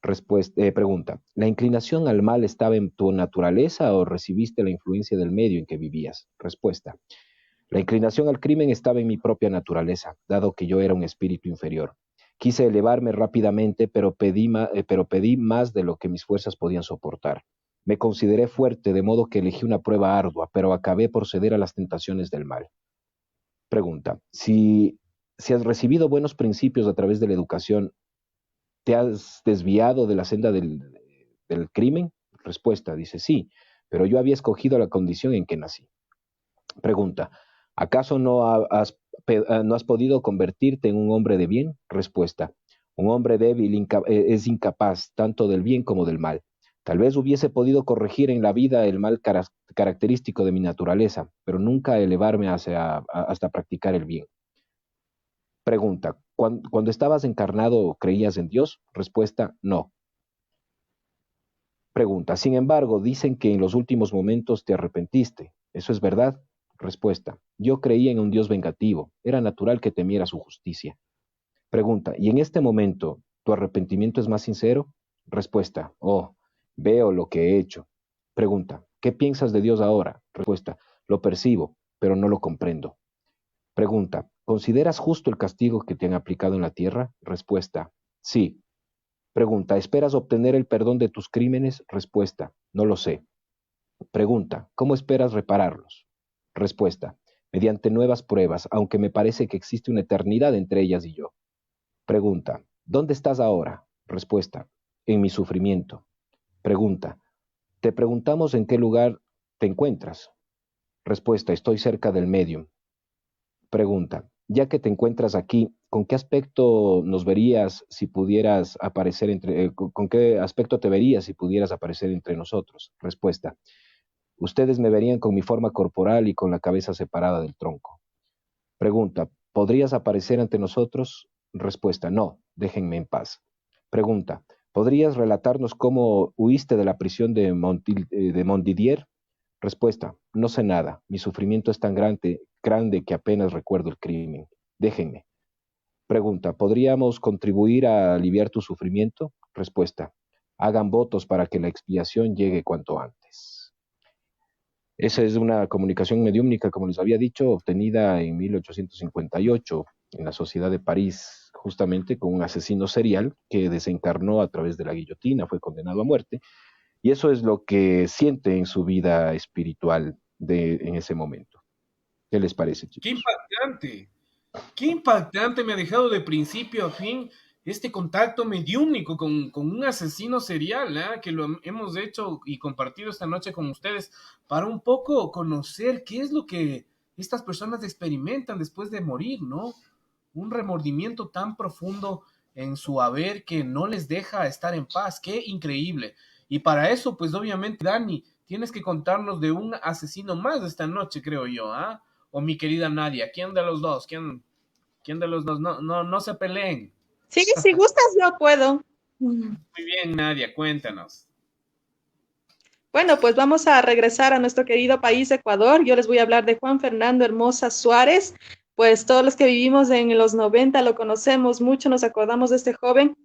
Pregunta: ¿la inclinación al mal estaba en tu naturaleza o recibiste la influencia del medio en que vivías? Respuesta: la inclinación al crimen estaba en mi propia naturaleza, dado que yo era un espíritu inferior. Quise elevarme rápidamente, pero pedí más de lo que mis fuerzas podían soportar. Me consideré fuerte, de modo que elegí una prueba ardua, pero acabé por ceder a las tentaciones del mal. Pregunta: si has recibido buenos principios a través de la educación, ¿te has desviado de la senda del crimen? Respuesta: dice sí, pero yo había escogido la condición en que nací. Pregunta: ¿acaso no has podido convertirte en un hombre de bien? Respuesta: un hombre débil es incapaz tanto del bien como del mal. Tal vez hubiese podido corregir en la vida el mal característico de mi naturaleza, pero nunca elevarme hasta practicar el bien. Pregunta: ¿cuando estabas encarnado creías en Dios? Respuesta: no. Pregunta: sin embargo, dicen que en los últimos momentos te arrepentiste. ¿Eso es verdad? Respuesta: yo creía en un Dios vengativo. Era natural que temiera su justicia. Pregunta: ¿y en este momento tu arrepentimiento es más sincero? Respuesta: oh, veo lo que he hecho. Pregunta: ¿qué piensas de Dios ahora? Respuesta: lo percibo, pero no lo comprendo. Pregunta: ¿consideras justo el castigo que te han aplicado en la tierra? Respuesta: sí. Pregunta: ¿esperas obtener el perdón de tus crímenes? Respuesta: no lo sé. Pregunta: ¿cómo esperas repararlos? Respuesta: mediante nuevas pruebas, aunque me parece que existe una eternidad entre ellas y yo. Pregunta: ¿dónde estás ahora? Respuesta: en mi sufrimiento. Pregunta: te preguntamos en qué lugar te encuentras. Respuesta: estoy cerca del medium. Pregunta: ya que te encuentras aquí, ¿con qué aspecto nos verías si pudieras aparecer con qué aspecto te verías si pudieras aparecer entre nosotros? Respuesta: ustedes me verían con mi forma corporal y con la cabeza separada del tronco. Pregunta: ¿podrías aparecer ante nosotros? Respuesta: no, déjenme en paz. Pregunta: ¿podrías relatarnos cómo huiste de la prisión de Montdidier? Respuesta: no sé nada. Mi sufrimiento es tan grande que apenas recuerdo el crimen. Déjenme. Pregunta: ¿podríamos contribuir a aliviar tu sufrimiento? Respuesta: hagan votos para que la expiación llegue cuanto antes. Esa es una comunicación mediúmnica, como les había dicho, obtenida en 1858 en la Sociedad de París, justamente con un asesino serial que desencarnó a través de la guillotina, fue condenado a muerte. Y eso es lo que siente en su vida espiritual en ese momento. ¿Qué les parece, chicos? ¡Qué impactante! ¡Qué impactante! Me ha dejado de principio a fin este contacto mediúmnico con un asesino serial, ¿eh? Que lo hemos hecho y compartido esta noche con ustedes para un poco conocer qué es lo que estas personas experimentan después de morir, ¿no? Un remordimiento tan profundo en su haber que no les deja estar en paz. ¡Qué increíble! Y para eso, pues obviamente, Dani, tienes que contarnos de un asesino más esta noche, creo yo, ¿ah? O mi querida Nadia, ¿quién de los dos? ¿Quién de los dos? No se peleen. Sí, si gustas, yo puedo. Muy bien, Nadia, cuéntanos. Bueno, pues vamos a regresar a nuestro querido país, Ecuador. Yo les voy a hablar de Juan Fernando Hermosa Suárez. Pues todos los que vivimos en los 90 lo conocemos mucho, nos acordamos de este joven.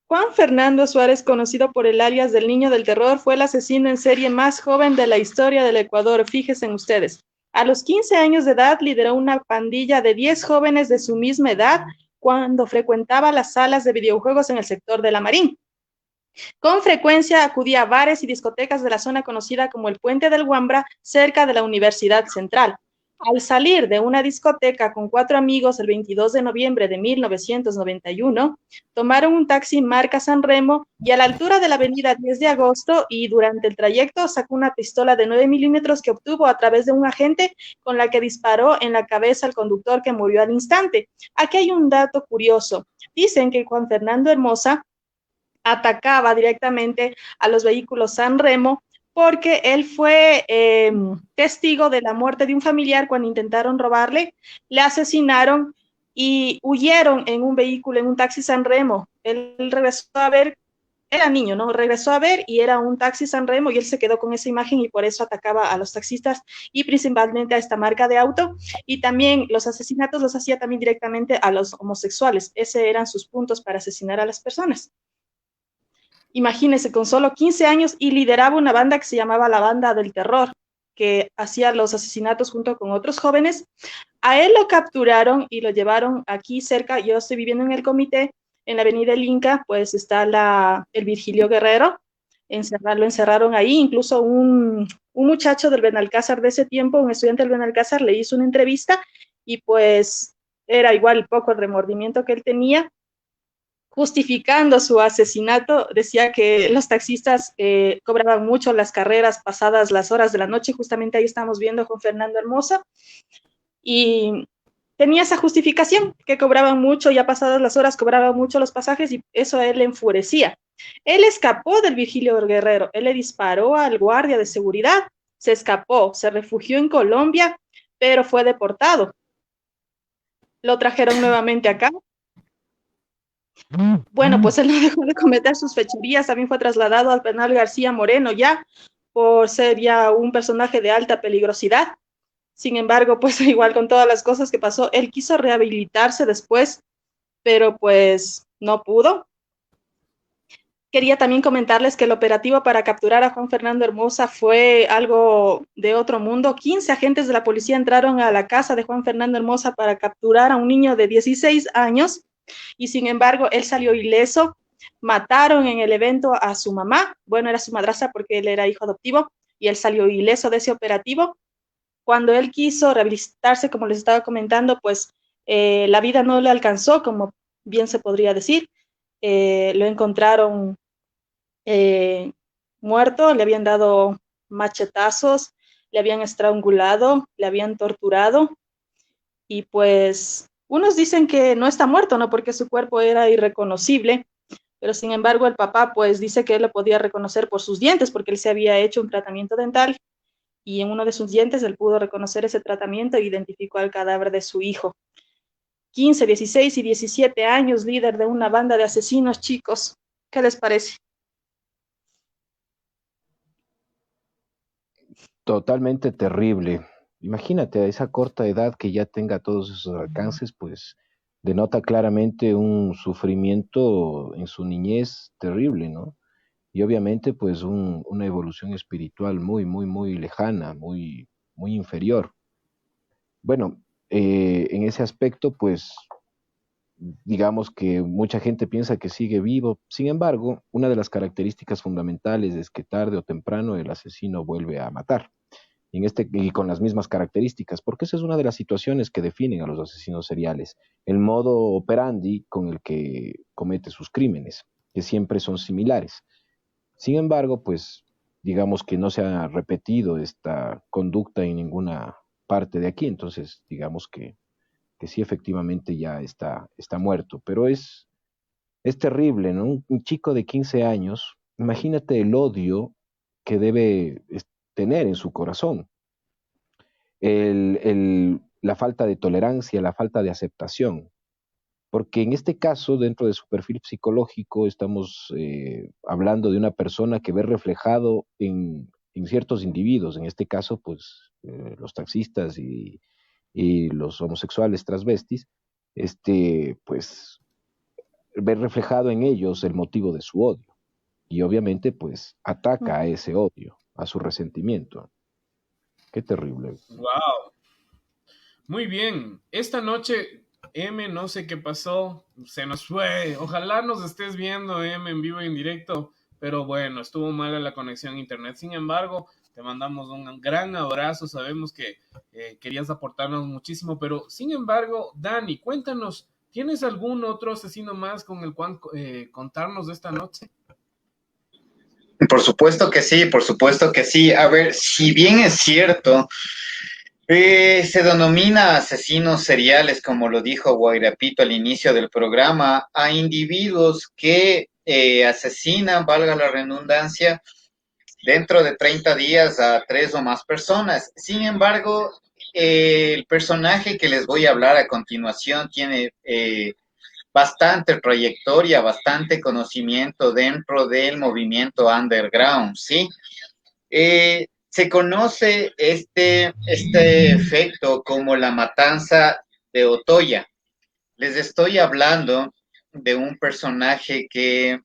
Juan Fernando Suárez, conocido por el alias del Niño del Terror, fue el asesino en serie más joven de la historia del Ecuador. Fíjense ustedes. A los 15 años de edad lideró una pandilla de 10 jóvenes de su misma edad cuando frecuentaba las salas de videojuegos en el sector de La Marín. Con frecuencia acudía a bares y discotecas de la zona conocida como el Puente del Guambra, cerca de la Universidad Central. Al salir de una discoteca con 4 amigos el 22 de noviembre de 1991, tomaron un taxi marca San Remo y a la altura de la avenida 10 de agosto y durante el trayecto sacó una pistola de 9 milímetros que obtuvo a través de un agente con la que disparó en la cabeza al conductor que murió al instante. Aquí hay un dato curioso. Dicen que Juan Fernando Hermosa atacaba directamente a los vehículos San Remo porque él fue testigo de la muerte de un familiar cuando intentaron robarle, le asesinaron y huyeron en un vehículo, en un taxi San Remo. Él regresó a ver, era niño, ¿no? Regresó a ver y era un taxi San Remo y él se quedó con esa imagen y por eso atacaba a los taxistas y principalmente a esta marca de auto. Y también los asesinatos los hacía también directamente a los homosexuales. Ese eran sus puntos para asesinar a las personas. Imagínese, con solo 15 años y lideraba una banda que se llamaba la Banda del Terror, que hacía los asesinatos junto con otros jóvenes. A él lo capturaron y lo llevaron aquí cerca. Yo estoy viviendo en el Comité, en la avenida El Inca, pues está el Virgilio Guerrero. Lo encerraron ahí. Incluso un muchacho del Benalcázar de ese tiempo, un estudiante del Benalcázar, le hizo una entrevista y pues era igual poco el remordimiento que él tenía. Justificando su asesinato, decía que los taxistas cobraban mucho las carreras pasadas las horas de la noche. Justamente ahí estamos viendo a Juan Fernando Hermosa, y tenía esa justificación, que cobraban mucho, ya pasadas las horas cobraban mucho los pasajes, y eso a él le enfurecía. Él escapó del Virgilio Guerrero, él le disparó al guardia de seguridad, se escapó, se refugió en Colombia, pero fue deportado. Lo trajeron nuevamente acá. Bueno, pues él no dejó de cometer sus fechorías, también fue trasladado al penal García Moreno ya, por ser ya un personaje de alta peligrosidad. Sin embargo, pues igual con todas las cosas que pasó, él quiso rehabilitarse después, pero pues no pudo. Quería también comentarles que el operativo para capturar a Juan Fernando Hermosa fue algo de otro mundo. 15 agentes de la policía entraron a la casa de Juan Fernando Hermosa para capturar a un niño de 16 años, y sin embargo él salió ileso. Mataron en el evento a su mamá, bueno, era su madrastra porque él era hijo adoptivo, y él salió ileso de ese operativo. Cuando él quiso rehabilitarse, como les estaba comentando, pues la vida no le alcanzó, como bien se podría decir. Lo encontraron muerto, le habían dado machetazos, le habían estrangulado, le habían torturado, y pues unos dicen que no está muerto, ¿no? Porque su cuerpo era irreconocible, pero sin embargo el papá pues dice que él lo podía reconocer por sus dientes, porque él se había hecho un tratamiento dental, y en uno de sus dientes él pudo reconocer ese tratamiento e identificó al cadáver de su hijo. 15, 16 y 17 años, líder de una banda de asesinos, chicos. ¿Qué les parece? Totalmente terrible. Imagínate a esa corta edad que ya tenga todos esos alcances, pues denota claramente un sufrimiento en su niñez terrible, ¿no? Y obviamente pues una evolución espiritual muy, muy, muy lejana, muy, muy inferior. Bueno, en ese aspecto pues digamos que mucha gente piensa que sigue vivo. Sin embargo, una de las características fundamentales es que tarde o temprano el asesino vuelve a matar y con las mismas características, porque esa es una de las situaciones que definen a los asesinos seriales, el modo operandi con el que comete sus crímenes, que siempre son similares. Sin embargo, pues digamos que no se ha repetido esta conducta en ninguna parte de aquí, entonces digamos que sí efectivamente ya está muerto, pero es terrible, ¿no? Un chico de 15 años, imagínate el odio que debe tener en su corazón, la falta de tolerancia, la falta de aceptación. porque en este caso, dentro de su perfil psicológico, estamos hablando de una persona que ve reflejado en ciertos individuos, en este caso, pues, los taxistas y los homosexuales transvestis, pues, ve reflejado en ellos el motivo de su odio. Y obviamente, pues, ataca a ese odio, a su resentimiento. Qué terrible. Wow. Muy bien. Esta noche, M, no sé qué pasó, se nos fue. Ojalá nos estés viendo, M, en vivo y en directo, pero bueno, estuvo mala la conexión a internet. Sin embargo, te mandamos un gran abrazo. Sabemos que querías aportarnos muchísimo, pero sin embargo, Dani, cuéntanos, ¿tienes algún otro asesino más con el cual contarnos de esta noche? Por supuesto que sí, por supuesto que sí. A ver, si bien es cierto, se denomina asesinos seriales, como lo dijo Guairapito al inicio del programa, a individuos que asesinan, valga la redundancia, dentro de 30 días a 3 o más personas. Sin embargo, el personaje que les voy a hablar a continuación tiene bastante trayectoria, bastante conocimiento dentro del movimiento underground, ¿sí? Se conoce este efecto como la matanza de Otoya. Les estoy hablando de un personaje que,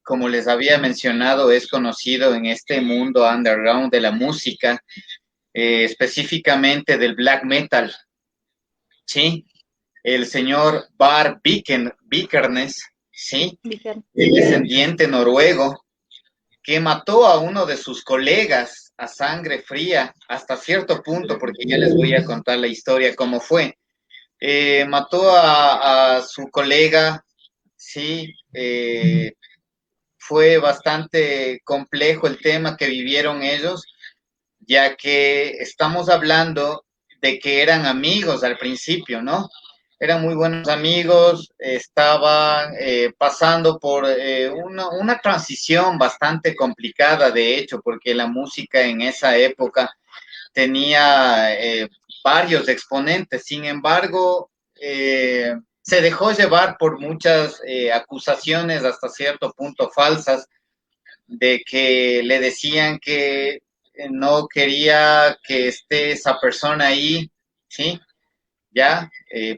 como les había mencionado, es conocido en este mundo underground de la música, específicamente del black metal, ¿sí? El señor Bar Vikernes, ¿sí? El descendiente noruego, que mató a uno de sus colegas a sangre fría hasta cierto punto, porque ya les voy a contar la historia cómo fue. Mató a su colega, sí, fue bastante complejo el tema que vivieron ellos, ya que estamos hablando de que eran amigos al principio, ¿no? Eran muy buenos amigos, estaban pasando por una transición bastante complicada, de hecho, porque la música en esa época tenía varios exponentes. Sin embargo, se dejó llevar por muchas acusaciones hasta cierto punto falsas, de que le decían que no quería que esté esa persona ahí, ¿sí? Ya,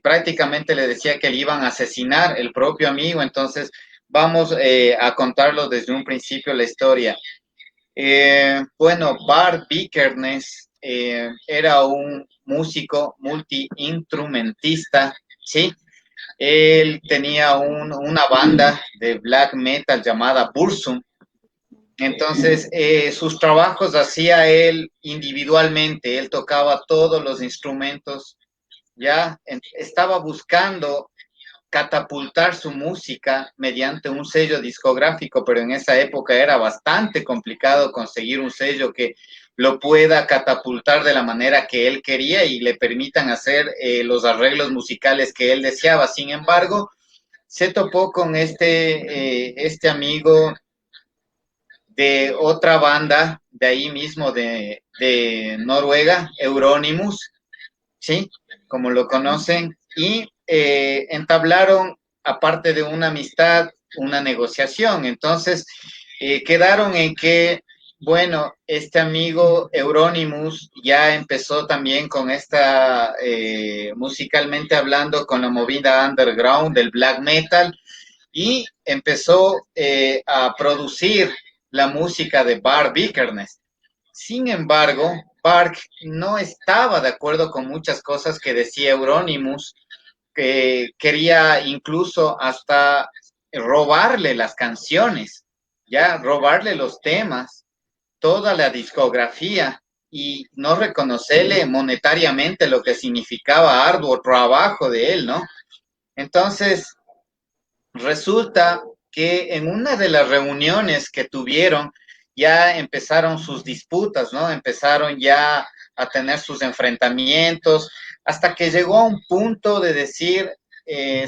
prácticamente le decía que le iban a asesinar el propio amigo. Entonces vamos a contarlo desde un principio la historia. Bueno, Bart Vikernes era un músico multi-instrumentista, ¿sí? Él tenía una banda de black metal llamada Burzum. Entonces, sus trabajos hacía él individualmente, él tocaba todos los instrumentos, ya estaba buscando catapultar su música mediante un sello discográfico, pero en esa época era bastante complicado conseguir un sello que lo pueda catapultar de la manera que él quería y le permitan hacer los arreglos musicales que él deseaba. Sin embargo, se topó con este amigo de otra banda de ahí mismo de Noruega, Euronymous, ¿sí? Como lo conocen, y entablaron, aparte de una amistad, una negociación. Entonces, quedaron en que, bueno, este amigo Euronymous ya empezó también con esta, musicalmente hablando, con la movida underground del black metal, y empezó a producir la música de Bart Vikernes. Sin embargo, Bart no estaba de acuerdo con muchas cosas que decía Euronymous, que quería incluso hasta robarle las canciones, ya robarle los temas, toda la discografía, y no reconocerle monetariamente lo que significaba arduo trabajo de él, ¿no? Entonces, resulta que en una de las reuniones que tuvieron, ya empezaron sus disputas, ¿no? Empezaron ya a tener sus enfrentamientos, hasta que llegó a un punto de decir,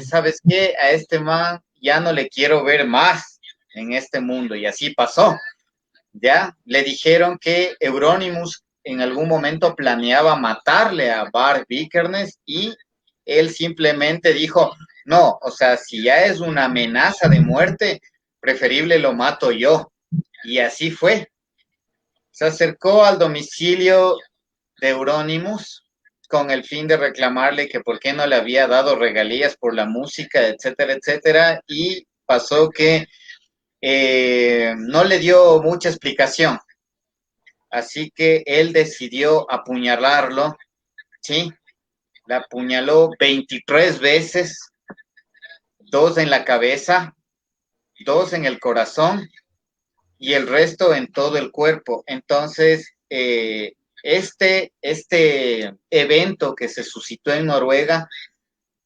¿sabes qué? A este man ya no le quiero ver más en este mundo, y así pasó, ¿ya? Le dijeron que Euronymous en algún momento planeaba matarle a Bart Vikernes, y él simplemente dijo, no, o sea, si ya es una amenaza de muerte, preferible lo mato yo. Y así fue. Se acercó al domicilio de Euronymous con el fin de reclamarle que por qué no le había dado regalías por la música, etcétera, etcétera, y pasó que no le dio mucha explicación. Así que él decidió apuñalarlo, ¿sí? La apuñaló 23 veces, 2 en la cabeza, 2 en el corazón y el resto en todo el cuerpo. Entonces, este evento que se suscitó en Noruega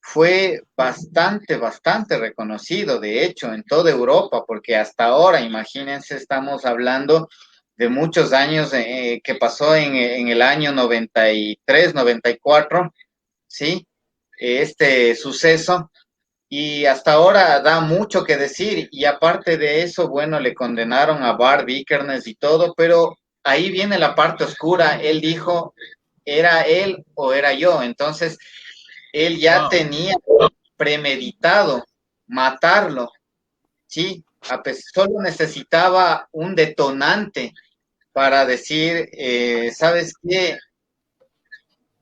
fue bastante reconocido, de hecho, en toda Europa, porque hasta ahora, imagínense, estamos hablando de muchos años que pasó en el año 93, 94, ¿sí? Este suceso, y hasta ahora da mucho que decir, y aparte de eso, bueno, le condenaron a Bart Vikernes y todo, pero ahí viene la parte oscura. Él dijo, ¿era él o era yo? Entonces, él ya tenía premeditado matarlo, ¿sí? Solo necesitaba un detonante para decir, ¿sabes qué?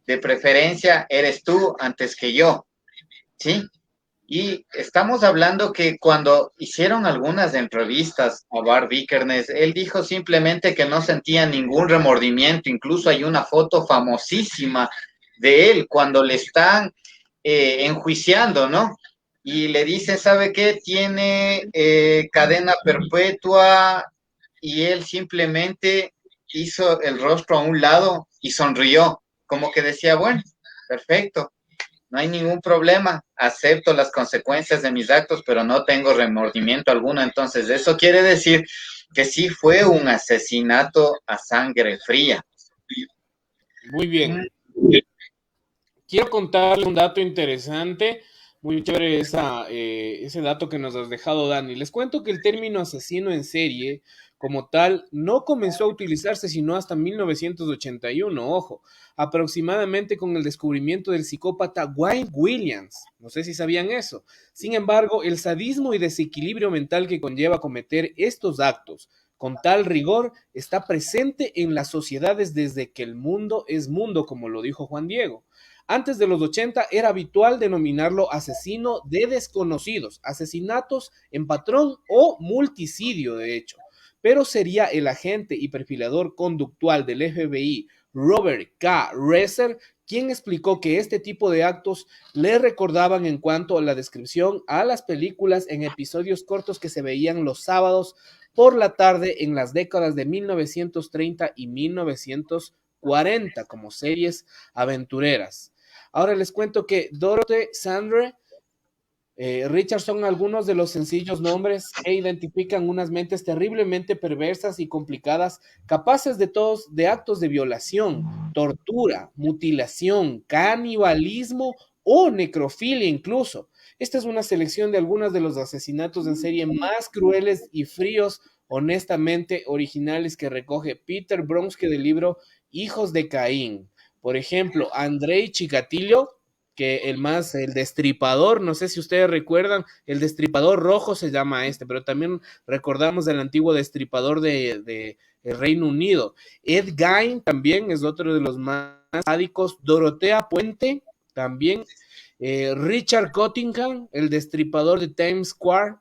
De preferencia eres tú antes que yo, ¿sí? Y estamos hablando que cuando hicieron algunas entrevistas a Bart Vikernes, él dijo simplemente que no sentía ningún remordimiento. Incluso hay una foto famosísima de él cuando le están enjuiciando, ¿no? Y le dice, ¿sabe qué? Tiene cadena perpetua, y él simplemente hizo el rostro a un lado y sonrió, como que decía, bueno, perfecto, no hay ningún problema, acepto las consecuencias de mis actos, pero no tengo remordimiento alguno. Entonces, eso quiere decir que sí fue un asesinato a sangre fría. Muy bien. Quiero contarle un dato interesante, muy chévere ese dato que nos has dejado, Dani. Les cuento que el término asesino en serie, como tal, no comenzó a utilizarse sino hasta 1981, ojo, aproximadamente con el descubrimiento del psicópata Wayne Williams. No sé si sabían eso. Sin embargo, el sadismo y desequilibrio mental que conlleva cometer estos actos con tal rigor está presente en las sociedades desde que el mundo es mundo, como lo dijo Juan Diego. Antes de los 80 era habitual denominarlo asesino de desconocidos, asesinatos en patrón o multicidio, de hecho. Pero sería el agente y perfilador conductual del FBI, Robert K. Reser, quien explicó que este tipo de actos le recordaban en cuanto a la descripción a las películas en episodios cortos que se veían los sábados por la tarde en las décadas de 1930 y 1940 como series aventureras. Ahora les cuento que Dorothy Sandre, Richard son algunos de los sencillos nombres que identifican unas mentes terriblemente perversas y complicadas, capaces de actos de violación, tortura, mutilación, canibalismo o necrofilia incluso. Esta es una selección de algunos de los asesinatos en serie más crueles y fríos, honestamente originales, que recoge Peter Bronsky del libro Hijos de Caín. Por ejemplo, Andrei Chikatilo, que el destripador, no sé si ustedes recuerdan, el destripador rojo se llama pero también recordamos del antiguo destripador de el Reino Unido. Ed Gein también es otro de los más sádicos. Dorotea Puente también. Richard Cottingham, el destripador de Times Square,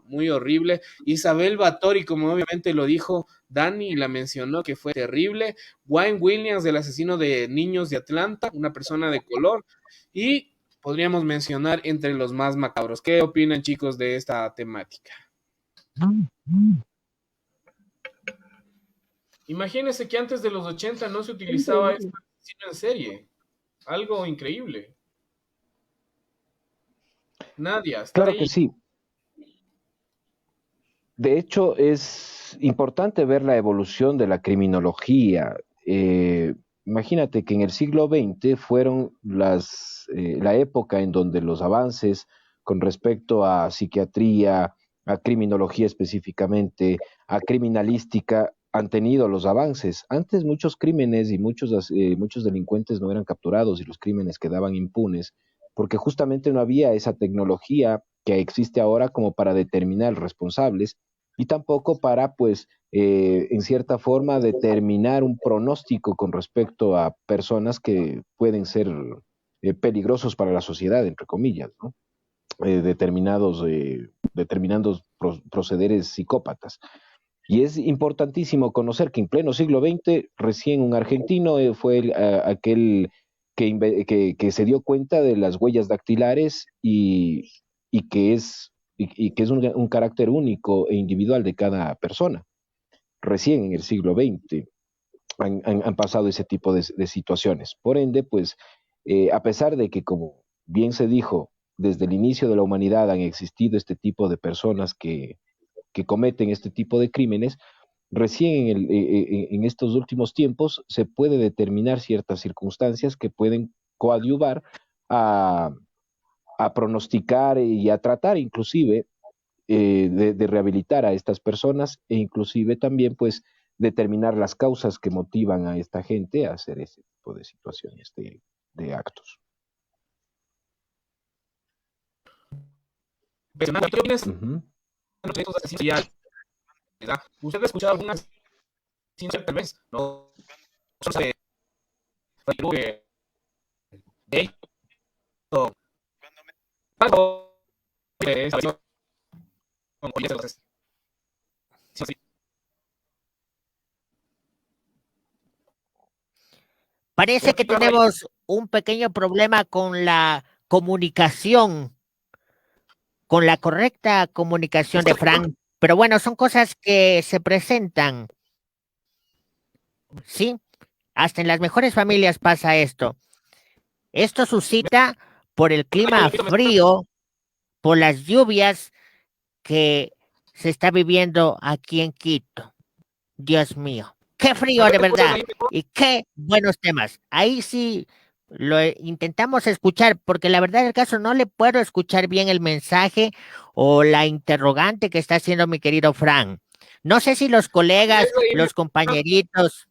muy horrible. Isabel Báthory, como obviamente lo dijo Dani y la mencionó, que fue terrible. Wayne Williams, el asesino de niños de Atlanta, una persona de color. Y podríamos mencionar entre los más macabros. ¿Qué opinan, chicos, de esta temática? Imagínense que antes de los 80 no se utilizaba este asesino en serie. Algo increíble. Nadia, ¿está Claro ahí? que sí. De hecho, es importante ver la evolución de la criminología. Imagínate que en el siglo XX fueron la época en donde los avances con respecto a psiquiatría, a criminología específicamente, a criminalística, han tenido los avances. Antes muchos crímenes y muchos delincuentes no eran capturados y los crímenes quedaban impunes porque justamente no había esa tecnología que existe ahora como para determinar responsables y tampoco para, pues, en cierta forma, determinar un pronóstico con respecto a personas que pueden ser peligrosos para la sociedad, entre comillas, ¿no? Determinados procederes psicópatas. Y es importantísimo conocer que en pleno siglo XX, recién un argentino fue aquel que se dio cuenta de las huellas dactilares y que es un carácter único e individual de cada persona. Recién en el siglo XX han pasado ese tipo de situaciones. Por ende, pues, a pesar de que, como bien se dijo, desde el inicio de la humanidad han existido este tipo de personas que cometen este tipo de crímenes, recién en estos últimos tiempos se puede determinar ciertas circunstancias que pueden coadyuvar a, a pronosticar y a tratar inclusive de rehabilitar a estas personas e inclusive también pues determinar las causas que motivan a esta gente a hacer ese tipo de situaciones, de actos. Pero, ¿qué opinas Ujú. de estos asesinos seriales, ¿verdad? ¿Usted ha escuchado alguna asesino serial, tal vez? No, no sé, gay, o algo de esa versión, con los asesinos. Parece que tenemos un pequeño problema con la comunicación, con la correcta comunicación de Frank, pero bueno, son cosas que se presentan, ¿sí? Hasta en las mejores familias pasa esto. Esto suscita por el clima frío, por las lluvias que se está viviendo aquí en Quito. Dios mío, qué frío de verdad y qué buenos temas. Ahí sí lo intentamos escuchar porque la verdad del caso no le puedo escuchar bien el mensaje o la interrogante que está haciendo mi querido Fran. No sé si los colegas, los compañeritos,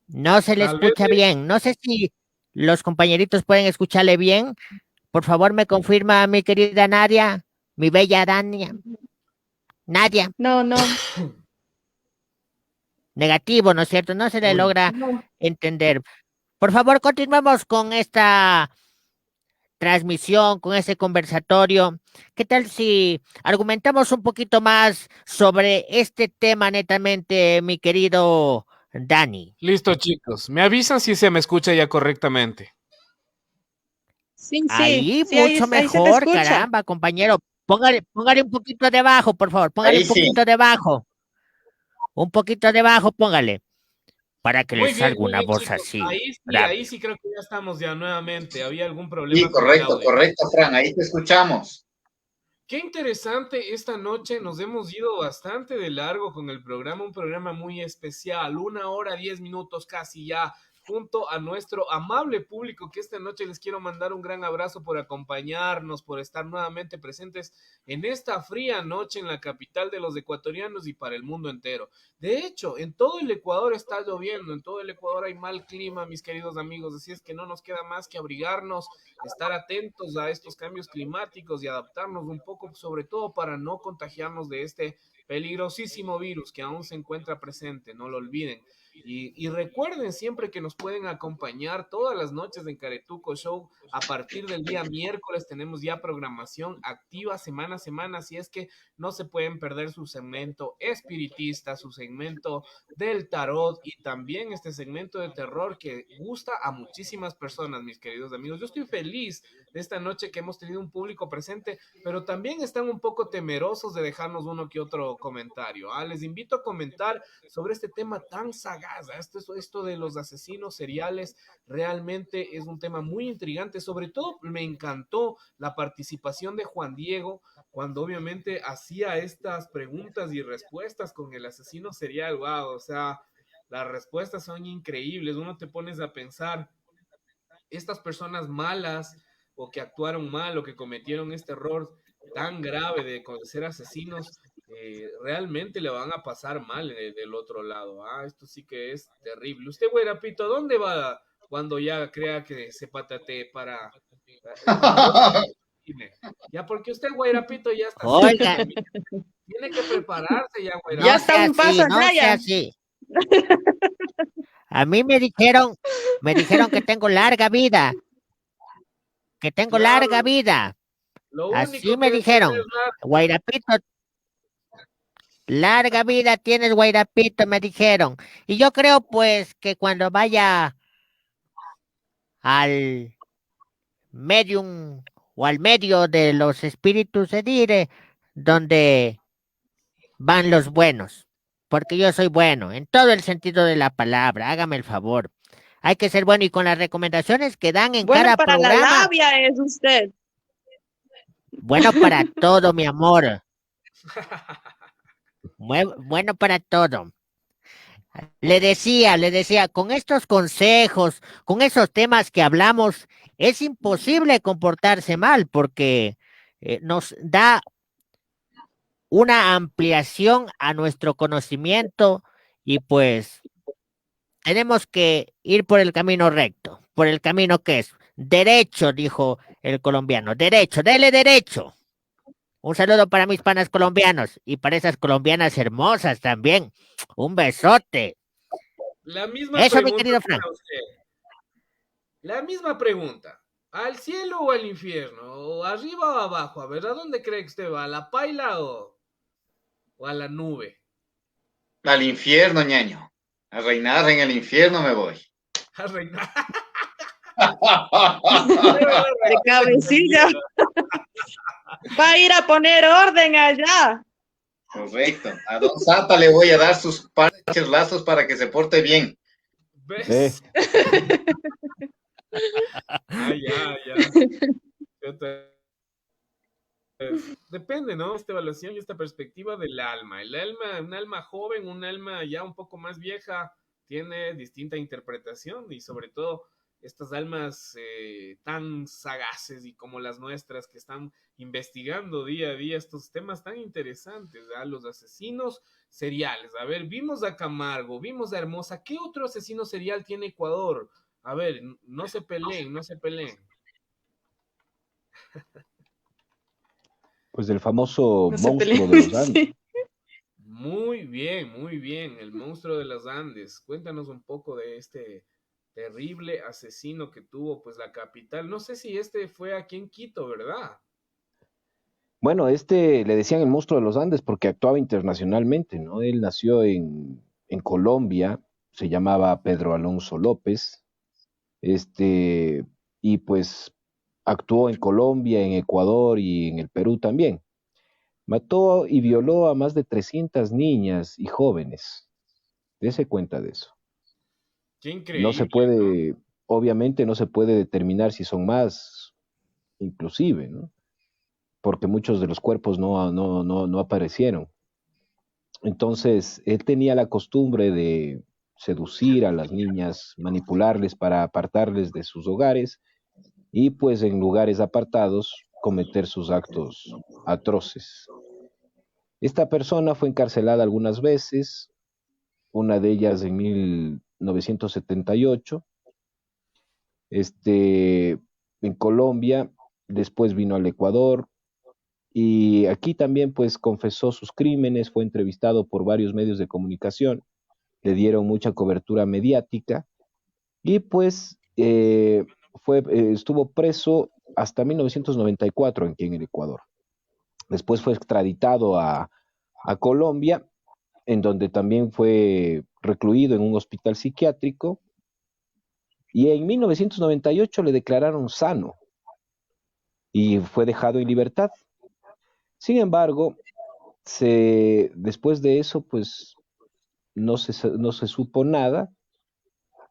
no se le Tal vez escucha bien. No sé si los compañeritos pueden escucharle bien. Por favor, me confirma mi querida Nadia, mi bella Dania. Nadia. No, no. Negativo, ¿no es cierto? No se le Uy. logra No. entender. Por favor, continuemos con esta transmisión, con ese conversatorio. ¿Qué tal si argumentamos un poquito más sobre este tema netamente, mi querido Dani? Listo, chicos. Me avisan si se me escucha ya correctamente. Sí, sí, Ahí sí, mucho ahí se te mejor, escucha. caramba, compañero. Póngale un poquito debajo, por favor. Póngale Ahí un sí. poquito debajo. Un poquito debajo, póngale. Para que le salga Muy una bien, voz chicos. así, Ahí grave. sí creo que ya estamos ya nuevamente. Había algún Sí, problema con el correcto, audio. correcto, Fran, ahí te escuchamos. Qué interesante esta noche, nos hemos ido bastante de largo con el programa, un programa muy especial, 1 hora 10 minutos casi ya, junto a nuestro amable público que esta noche les quiero mandar un gran abrazo por acompañarnos, por estar nuevamente presentes en esta fría noche en la capital de los ecuatorianos y para el mundo entero. De hecho, en todo el Ecuador está lloviendo, en todo el Ecuador hay mal clima, mis queridos amigos, así es que no nos queda más que abrigarnos, estar atentos a estos cambios climáticos y adaptarnos un poco, sobre todo para no contagiarnos de este peligrosísimo virus que aún se encuentra presente, no lo olviden. Y recuerden siempre que nos pueden acompañar todas las noches en Caretuco Show. A partir del día miércoles tenemos ya programación activa semana a semana, así es que no se pueden perder su segmento espiritista, su segmento del tarot y también este segmento de terror que gusta a muchísimas personas, mis queridos amigos. Yo estoy feliz de esta noche que hemos tenido un público presente, pero también están un poco temerosos de dejarnos uno que otro comentario. Les invito a comentar sobre este tema tan sagaz. Esto de los asesinos seriales realmente es un tema muy intrigante. Sobre todo me encantó la participación de Juan Diego cuando obviamente hacía estas preguntas y respuestas con el asesino serial. Wow, o sea, las respuestas son increíbles. Uno te pones a pensar, estas personas malas o que actuaron mal o que cometieron este error tan grave de ser asesinos, realmente le van a pasar mal del otro lado. Esto sí que es terrible. Usted, Guairapito, ¿a dónde va cuando ya crea que se patatee para ver cine? Ya, porque usted, Guairapito, ya está cerca. Oiga, Tiene que prepararse ya, no Ya Guairapito. está sea un paso así, no allá sea ya. así. A mí me dijeron que tengo larga vida, que tengo larga Claro, vida. lo Así único me que tiene dijeron. Guairapito, larga vida tienes, Guairapito, me dijeron. Y yo creo pues que cuando vaya al medium o al medio de los espíritus se dire, donde van los buenos, porque yo soy bueno, en todo el sentido de la palabra, hágame el favor. Hay que ser bueno y con las recomendaciones que dan en Bueno cada para la programa, labia es usted. bueno para todo, mi amor, bueno para todo. Le decía, con estos consejos, con esos temas que hablamos, es imposible comportarse mal porque nos da una ampliación a nuestro conocimiento y pues tenemos que ir por el camino recto, por el camino que es derecho, dijo el colombiano, derecho, dele derecho. Un saludo para mis panas colombianos y para esas colombianas hermosas también. Un besote. La misma Eso, mi pregunta querido Frank. para usted. La misma pregunta. ¿Al cielo o al infierno? ¿O arriba o abajo? A ver, ¿a dónde cree que usted va? ¿A la paila o a la nube? Al infierno, ñaño. A reinar en el infierno me voy. A reinar. De cabecilla. Va a ir a poner orden allá. Correcto. A Don Sata le voy a dar sus parches lazos para que se porte bien. ¿Ves? Ya. Depende, ¿no? Esta evaluación y esta perspectiva del alma. El alma, un alma joven, un alma ya un poco más vieja, tiene distinta interpretación y sobre todo estas almas tan sagaces y como las nuestras que están investigando día a día estos temas tan interesantes, ¿verdad? Los asesinos seriales. A ver, vimos a Camargo, vimos a Hermosa. ¿Qué otro asesino serial tiene Ecuador? A ver, no se peleen, no se peleen. Pues del famoso No se monstruo peleen. de los Andes. Sí. Muy bien, el monstruo de los Andes. Cuéntanos un poco de este terrible asesino que tuvo pues la capital. No sé si este fue aquí en Quito, ¿verdad? Bueno, le decían el monstruo de los Andes porque actuaba internacionalmente, ¿no? Él nació en Colombia, se llamaba Pedro Alonso López, y pues actuó en Colombia, en Ecuador y en el Perú también. Mató y violó a más de 300 niñas y jóvenes. Dese cuenta de eso. Qué No se increíble, ¿no? puede, obviamente no se puede determinar si son más, inclusive, ¿no? Porque muchos de los cuerpos no aparecieron. Entonces, él tenía la costumbre de seducir a las niñas, manipularles para apartarles de sus hogares y pues en lugares apartados cometer sus actos atroces. Esta persona fue encarcelada algunas veces, una de ellas en 1978, en Colombia, después vino al Ecuador, y aquí también pues confesó sus crímenes, fue entrevistado por varios medios de comunicación, le dieron mucha cobertura mediática y pues estuvo preso hasta 1994 aquí en el Ecuador. Después fue extraditado a Colombia, en donde también fue recluido en un hospital psiquiátrico y en 1998 le declararon sano y fue dejado en libertad. Sin embargo, después de eso, pues no se supo nada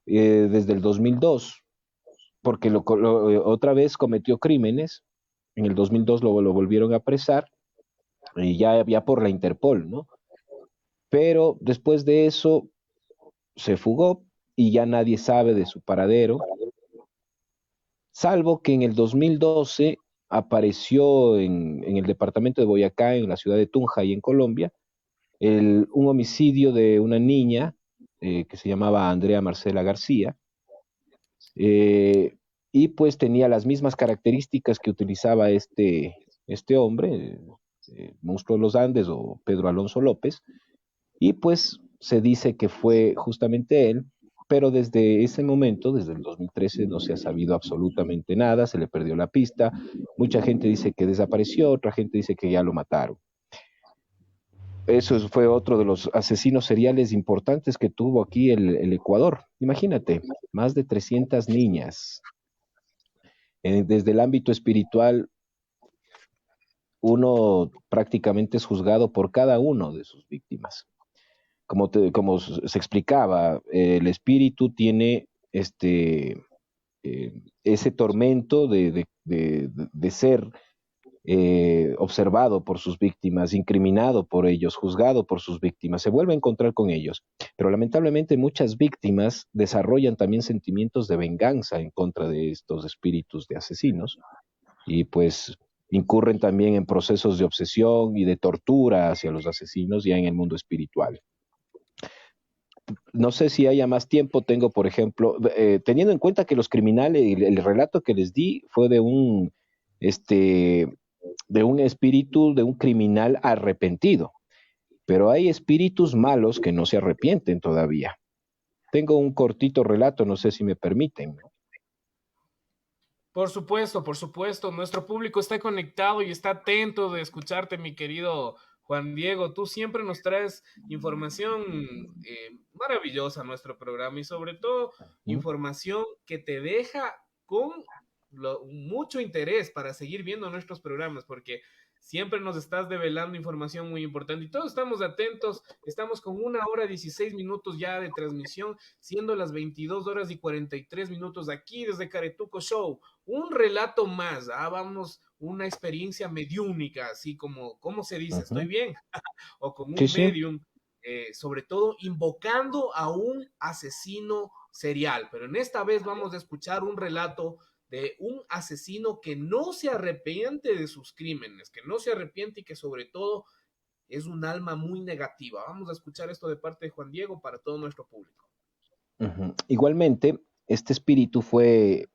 desde el 2002, porque otra vez cometió crímenes. En el 2002 lo volvieron a apresar y ya por la Interpol, ¿no? Pero después de eso se fugó y ya nadie sabe de su paradero, salvo que en el 2012 apareció en el departamento de Boyacá, en la ciudad de Tunja y en Colombia, un homicidio de una niña que se llamaba Andrea Marcela García, y pues tenía las mismas características que utilizaba este hombre, Monstruo de los Andes o Pedro Alonso López, y pues se dice que fue justamente él, pero desde ese momento, desde el 2013, no se ha sabido absolutamente nada, se le perdió la pista, mucha gente dice que desapareció, otra gente dice que ya lo mataron. Eso fue otro de los asesinos seriales importantes que tuvo aquí el Ecuador. Imagínate, más de 300 niñas. Desde el ámbito espiritual, uno prácticamente es juzgado por cada uno de sus víctimas. Como se explicaba, el espíritu tiene ese tormento de ser observado por sus víctimas, incriminado por ellos, juzgado por sus víctimas, se vuelve a encontrar con ellos. Pero lamentablemente muchas víctimas desarrollan también sentimientos de venganza en contra de estos espíritus de asesinos y pues incurren también en procesos de obsesión y de tortura hacia los asesinos ya en el mundo espiritual. No sé si haya más tiempo, tengo por ejemplo, teniendo en cuenta que los criminales, el relato que les di fue de un espíritu, de un criminal arrepentido, pero hay espíritus malos que no se arrepienten todavía. Tengo un cortito relato, no sé si me permiten. Por supuesto, nuestro público está conectado y está atento de escucharte, mi querido Juan Diego. Tú siempre nos traes información maravillosa a nuestro programa y sobre todo información que te deja con mucho interés para seguir viendo nuestros programas, porque siempre nos estás develando información muy importante y todos estamos atentos. Estamos con 1 hora 16 minutos ya de transmisión, siendo las 22 horas y 43 minutos aquí desde Caretuco Show. Un relato más, vamos, una experiencia mediúnica, así como se dice, ¿estoy bien? O con un medium, sobre todo invocando a un asesino serial, pero en esta vez vamos a escuchar un relato de un asesino que no se arrepiente de sus crímenes, que no se arrepiente y que sobre todo es un alma muy negativa. Vamos a escuchar esto de parte de Juan Diego para todo nuestro público. Igualmente, este espíritu fue,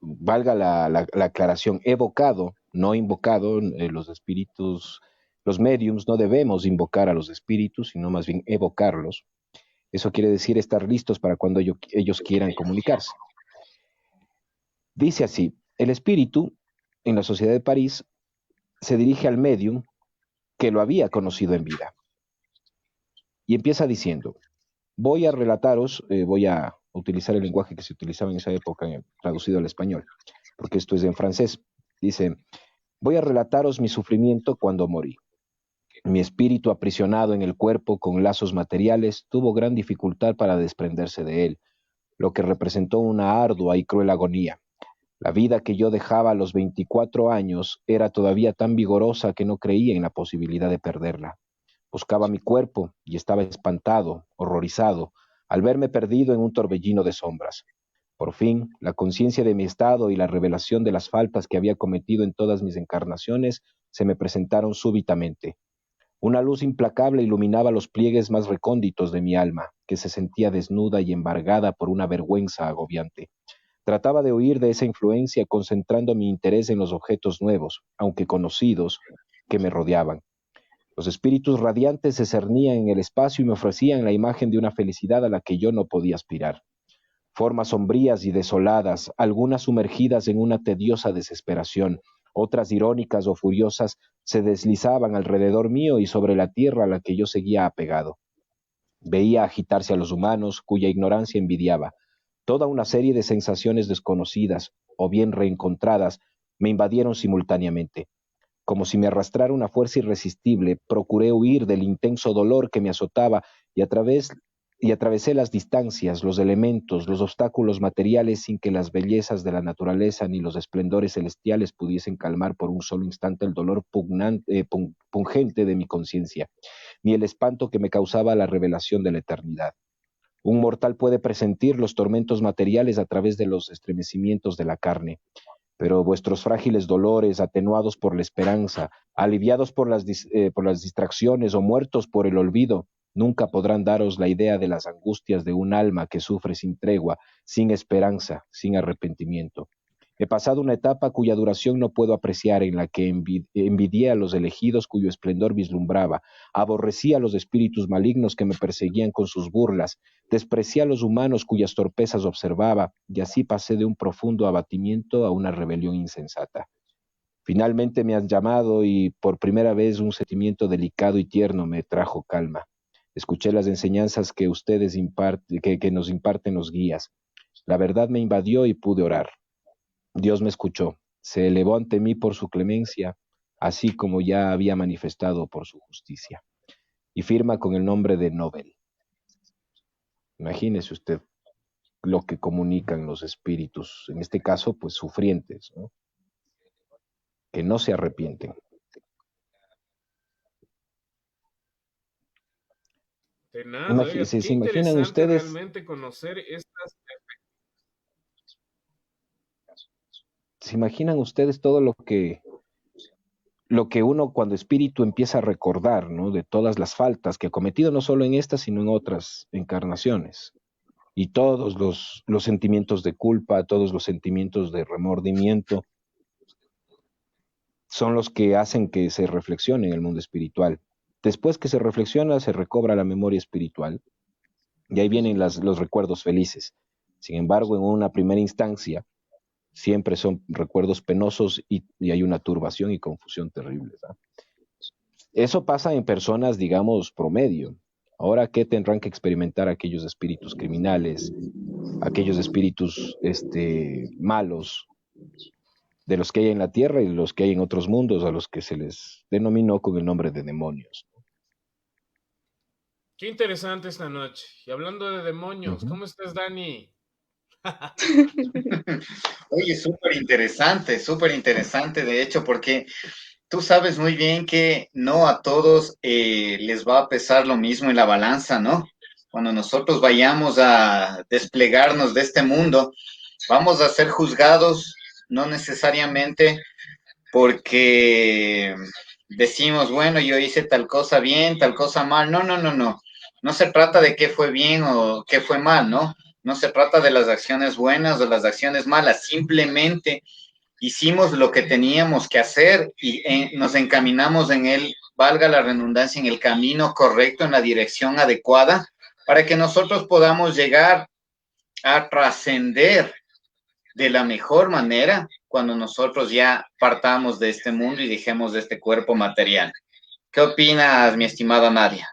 valga la aclaración, evocado, no invocado. Los espíritus, los mediums, no debemos invocar a los espíritus, sino más bien evocarlos. Eso quiere decir estar listos para cuando ellos quieran comunicarse. Dice así: el espíritu, en la Sociedad de París, se dirige al medium que lo había conocido en vida. Y empieza diciendo: voy a relataros, voy a utilizar el lenguaje que se utilizaba en esa época, traducido al español, porque esto es en francés. Dice: voy a relataros mi sufrimiento cuando morí. Mi espíritu, aprisionado en el cuerpo con lazos materiales, tuvo gran dificultad para desprenderse de él, lo que representó una ardua y cruel agonía. La vida que yo dejaba a los 24 años era todavía tan vigorosa que no creía en la posibilidad de perderla. Buscaba mi cuerpo y estaba espantado, horrorizado, al verme perdido en un torbellino de sombras. Por fin, la conciencia de mi estado y la revelación de las faltas que había cometido en todas mis encarnaciones se me presentaron súbitamente. Una luz implacable iluminaba los pliegues más recónditos de mi alma, que se sentía desnuda y embargada por una vergüenza agobiante. Trataba de huir de esa influencia concentrando mi interés en los objetos nuevos, aunque conocidos, que me rodeaban. Los espíritus radiantes se cernían en el espacio y me ofrecían la imagen de una felicidad a la que yo no podía aspirar. Formas sombrías y desoladas, algunas sumergidas en una tediosa desesperación, otras irónicas o furiosas, se deslizaban alrededor mío y sobre la tierra a la que yo seguía apegado. Veía agitarse a los humanos, cuya ignorancia envidiaba. Toda una serie de sensaciones desconocidas, o bien reencontradas, me invadieron simultáneamente. Como si me arrastrara una fuerza irresistible, procuré huir del intenso dolor que me azotaba y atravesé las distancias, los elementos, los obstáculos materiales sin que las bellezas de la naturaleza ni los esplendores celestiales pudiesen calmar por un solo instante el dolor pungente de mi conciencia, ni el espanto que me causaba la revelación de la eternidad. Un mortal puede presentir los tormentos materiales a través de los estremecimientos de la carne, pero vuestros frágiles dolores, atenuados por la esperanza, aliviados por por las distracciones o muertos por el olvido, nunca podrán daros la idea de las angustias de un alma que sufre sin tregua, sin esperanza, sin arrepentimiento. He pasado una etapa cuya duración no puedo apreciar, en la que envidié a los elegidos cuyo esplendor vislumbraba, aborrecí a los espíritus malignos que me perseguían con sus burlas, desprecié a los humanos cuyas torpezas observaba, y así pasé de un profundo abatimiento a una rebelión insensata. Finalmente me has llamado y por primera vez un sentimiento delicado y tierno me trajo calma. Escuché las enseñanzas que que nos imparten los guías. La verdad me invadió y pude orar. Dios me escuchó, se elevó ante mí por su clemencia, así como ya había manifestado por su justicia. Y firma con el nombre de Nobel. Imagínese usted lo que comunican los espíritus, en este caso, pues sufrientes, ¿no? Que no se arrepienten. De nada, oiga, ¿Se qué imaginan interesante ustedes? realmente conocer estas. ¿Se imaginan ustedes todo lo que uno cuando espíritu empieza a recordar, ¿no? De todas las faltas que ha cometido, no solo en esta, sino en otras encarnaciones? Y todos los sentimientos de culpa, todos los sentimientos de remordimiento, son los que hacen que se reflexione en el mundo espiritual. Después que se reflexiona, se recobra la memoria espiritual, y ahí vienen los recuerdos felices. Sin embargo, en una primera instancia, siempre son recuerdos penosos y hay una turbación y confusión terrible, ¿verdad? Eso pasa en personas, digamos, promedio. Ahora, ¿qué tendrán que experimentar aquellos espíritus criminales, aquellos espíritus malos, de los que hay en la tierra y de los que hay en otros mundos, a los que se les denominó con el nombre de demonios? Qué interesante esta noche. Y hablando de demonios, ¿cómo estás, Dani? Oye, súper interesante, de hecho, porque tú sabes muy bien que no a todos les va a pesar lo mismo en la balanza, ¿no? Cuando nosotros vayamos a desplegarnos de este mundo, vamos a ser juzgados, no necesariamente porque decimos, bueno, yo hice tal cosa bien, tal cosa mal. No, no, no, no. No se trata de qué fue bien o qué fue mal, ¿no? No se trata de las acciones buenas o las acciones malas. Simplemente hicimos lo que teníamos que hacer y nos encaminamos en el, valga la redundancia, en el camino correcto, en la dirección adecuada, para que nosotros podamos llegar a trascender de la mejor manera cuando nosotros ya partamos de este mundo y dejemos de este cuerpo material. ¿Qué opinas, mi estimada Nadia?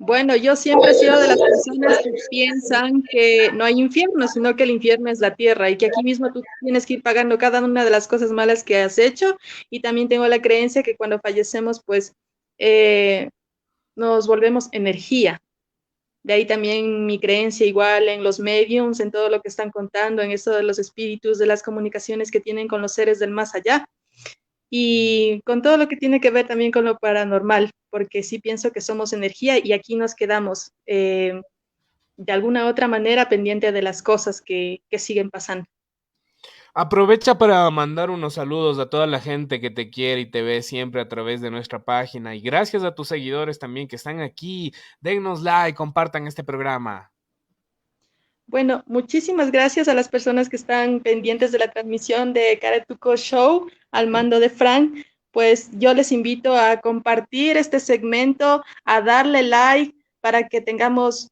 Bueno, yo siempre he sido de las personas que piensan que no hay infierno, sino que el infierno es la tierra y que aquí mismo tú tienes que ir pagando cada una de las cosas malas que has hecho. Y también tengo la creencia que cuando fallecemos, pues nos volvemos energía. De ahí también mi creencia igual en los mediums, en todo lo que están contando, en esto de los espíritus, de las comunicaciones que tienen con los seres del más allá. Y con todo lo que tiene que ver también con lo paranormal, porque sí pienso que somos energía y aquí nos quedamos de alguna otra manera pendiente de las cosas que siguen pasando. Aprovecha para mandar unos saludos a toda la gente que te quiere y te ve siempre a través de nuestra página. Y gracias a tus seguidores también que están aquí. Dennos like, compartan este programa. Bueno, muchísimas gracias a las personas que están pendientes de la transmisión de Caretuco Show al mando de Frank. Pues yo les invito a compartir este segmento, a darle like para que tengamos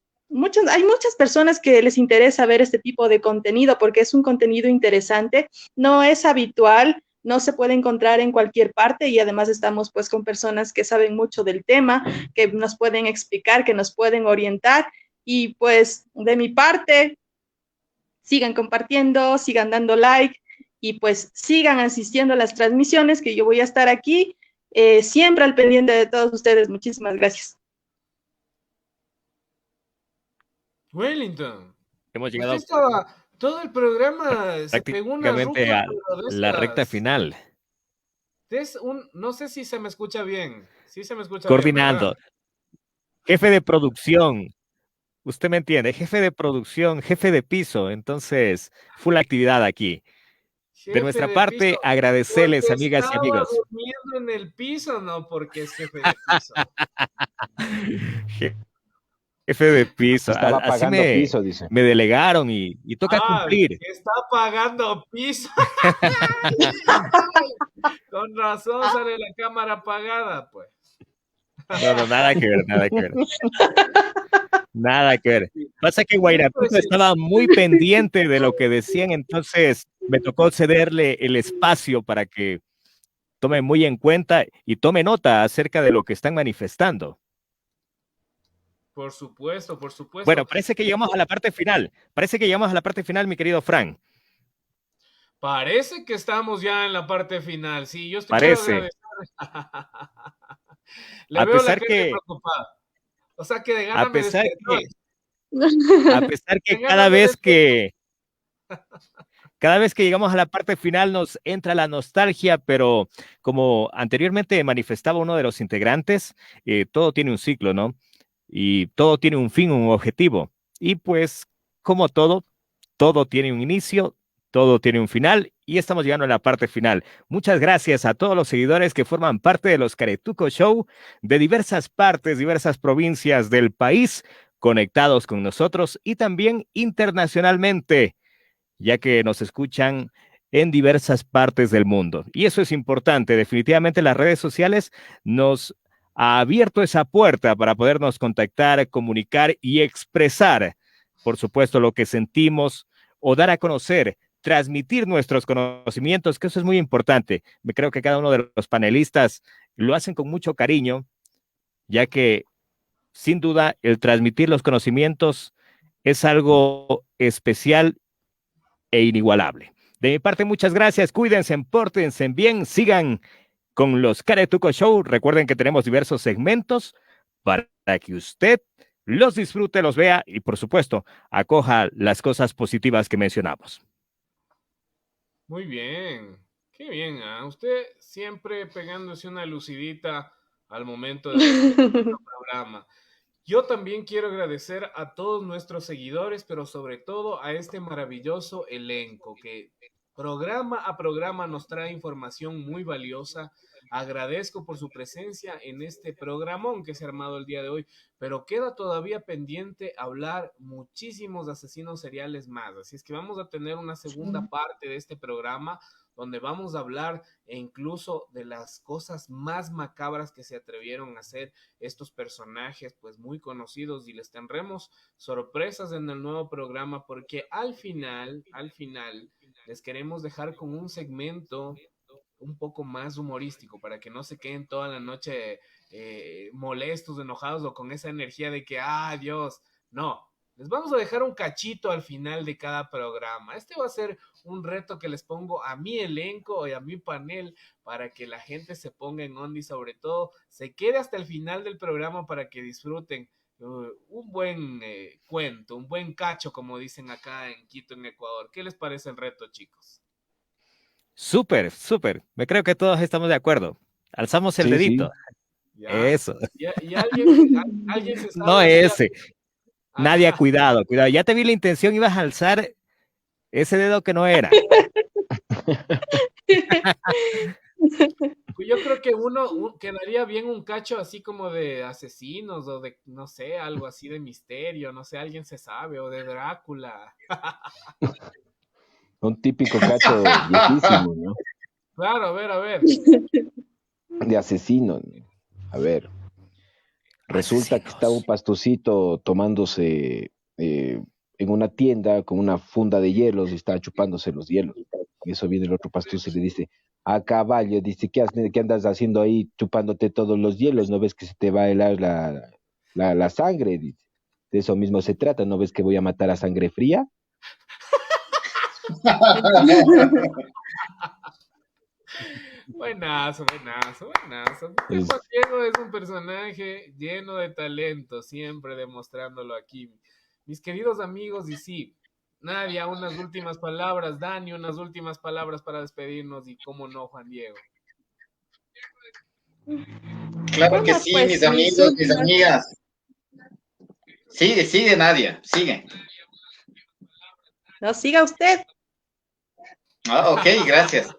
hay muchas personas que les interesa ver este tipo de contenido porque es un contenido interesante, no es habitual, no se puede encontrar en cualquier parte y además estamos pues con personas que saben mucho del tema, que nos pueden explicar, que nos pueden orientar. Y pues de mi parte, sigan compartiendo, sigan dando like y pues sigan asistiendo a las transmisiones que yo voy a estar aquí siempre al pendiente de todos ustedes. Muchísimas gracias. Wellington, Hemos llegado todo el programa se pegó una prácticamente a la recta final. No sé si se me escucha bien. Sí se me escucha coordinando. bien, Jefe de producción. Usted me entiende, jefe de producción, jefe de piso, entonces full actividad aquí. De nuestra parte, agradecerles, amigas y amigos. ¿Estaba durmiendo en el piso? No, porque es jefe de piso. Jefe de piso. Estaba Así pagando piso, dice. me delegaron y toca cumplir. Está pagando piso. Con razón sale la cámara apagada, pues. No, nada que ver, nada que ver. Nada que ver. Pasa que Guairatuto estaba muy pendiente de lo que decían, entonces me tocó cederle el espacio para que tome muy en cuenta y tome nota acerca de lo que están manifestando. Por supuesto, por supuesto. Bueno, parece que llegamos a la parte final. Parece que llegamos a la parte final, mi querido Fran. Parece que estamos ya en la parte final. Sí, yo estoy Parece. Le veo la gente preocupada. O sea que de gana a pesar que cada vez que llegamos a la parte final nos entra la nostalgia, pero como anteriormente manifestaba uno de los integrantes, todo tiene un ciclo, ¿no? Y todo tiene un fin, un objetivo. Y pues, como todo tiene un inicio, todo tiene un final y estamos llegando a la parte final. Muchas gracias a todos los seguidores que forman parte de los Caretuco Show de diversas partes, diversas provincias del país, conectados con nosotros y también internacionalmente, ya que nos escuchan en diversas partes del mundo. Y eso es importante. Definitivamente las redes sociales nos ha abierto esa puerta para podernos contactar, comunicar y expresar, por supuesto, lo que sentimos o dar a conocer, transmitir nuestros conocimientos, que eso es muy importante. Me creo que cada uno de los panelistas lo hacen con mucho cariño, ya que sin duda el transmitir los conocimientos es algo especial e inigualable. De mi parte, muchas gracias. Cuídense, pórtense bien, sigan con los Caretuco Show. Recuerden que tenemos diversos segmentos para que usted los disfrute, los vea y, por supuesto, acoja las cosas positivas que mencionamos. Muy bien, qué bien, ¿eh? Usted siempre pegándose una lucidita al momento de programa. Yo también quiero agradecer a todos nuestros seguidores, pero sobre todo a este maravilloso elenco que programa a programa nos trae información muy valiosa. Agradezco por su presencia en este programón que se ha armado el día de hoy, pero queda todavía pendiente hablar muchísimos asesinos seriales más. Así es que vamos a tener una segunda parte de este programa donde vamos a hablar incluso de las cosas más macabras que se atrevieron a hacer estos personajes pues muy conocidos, y les tendremos sorpresas en el nuevo programa porque al final les queremos dejar con un segmento un poco más humorístico para que no se queden toda la noche molestos, enojados o con esa energía de que, Dios, no. Les vamos a dejar un cachito al final de cada programa. Este va a ser un reto que les pongo a mi elenco y a mi panel para que la gente se ponga en onda y sobre todo se quede hasta el final del programa para que disfruten un buen cuento, un buen cacho, como dicen acá en Quito, en Ecuador. ¿Qué les parece el reto, chicos? Súper, súper. Me creo que todos estamos de acuerdo. Alzamos el dedito. Sí. Eso. ¿Y alguien se sabe? No ese. Nadia, cuidado. Ya te vi la intención, ibas a alzar ese dedo que no era. Yo creo que uno quedaría bien un cacho así como de asesinos o de, no sé, algo así de misterio, no sé, alguien se sabe, o de Drácula. Un típico cacho viejísimo, ¿no? Claro, a ver. De asesino. A ver. Resulta que está un pastucito tomándose en una tienda con una funda de hielos y está chupándose los hielos. Y eso viene el otro pastuso y le dice, a caballo, dice, ¿qué andas haciendo ahí chupándote todos los hielos? ¿No ves que se te va a helar la sangre? Dice, de eso mismo se trata, ¿no ves que voy a matar a sangre fría? Buenazo. Juan Diego es un personaje lleno de talento, siempre demostrándolo aquí. Mis queridos amigos, y sí, Nadia, unas últimas palabras, Dani, unas últimas palabras para despedirnos, y cómo no, Juan Diego. Claro que sí, pues, mis amigos, mis amigas. Sigue, Nadia, sigue. No, siga usted. Ok, gracias.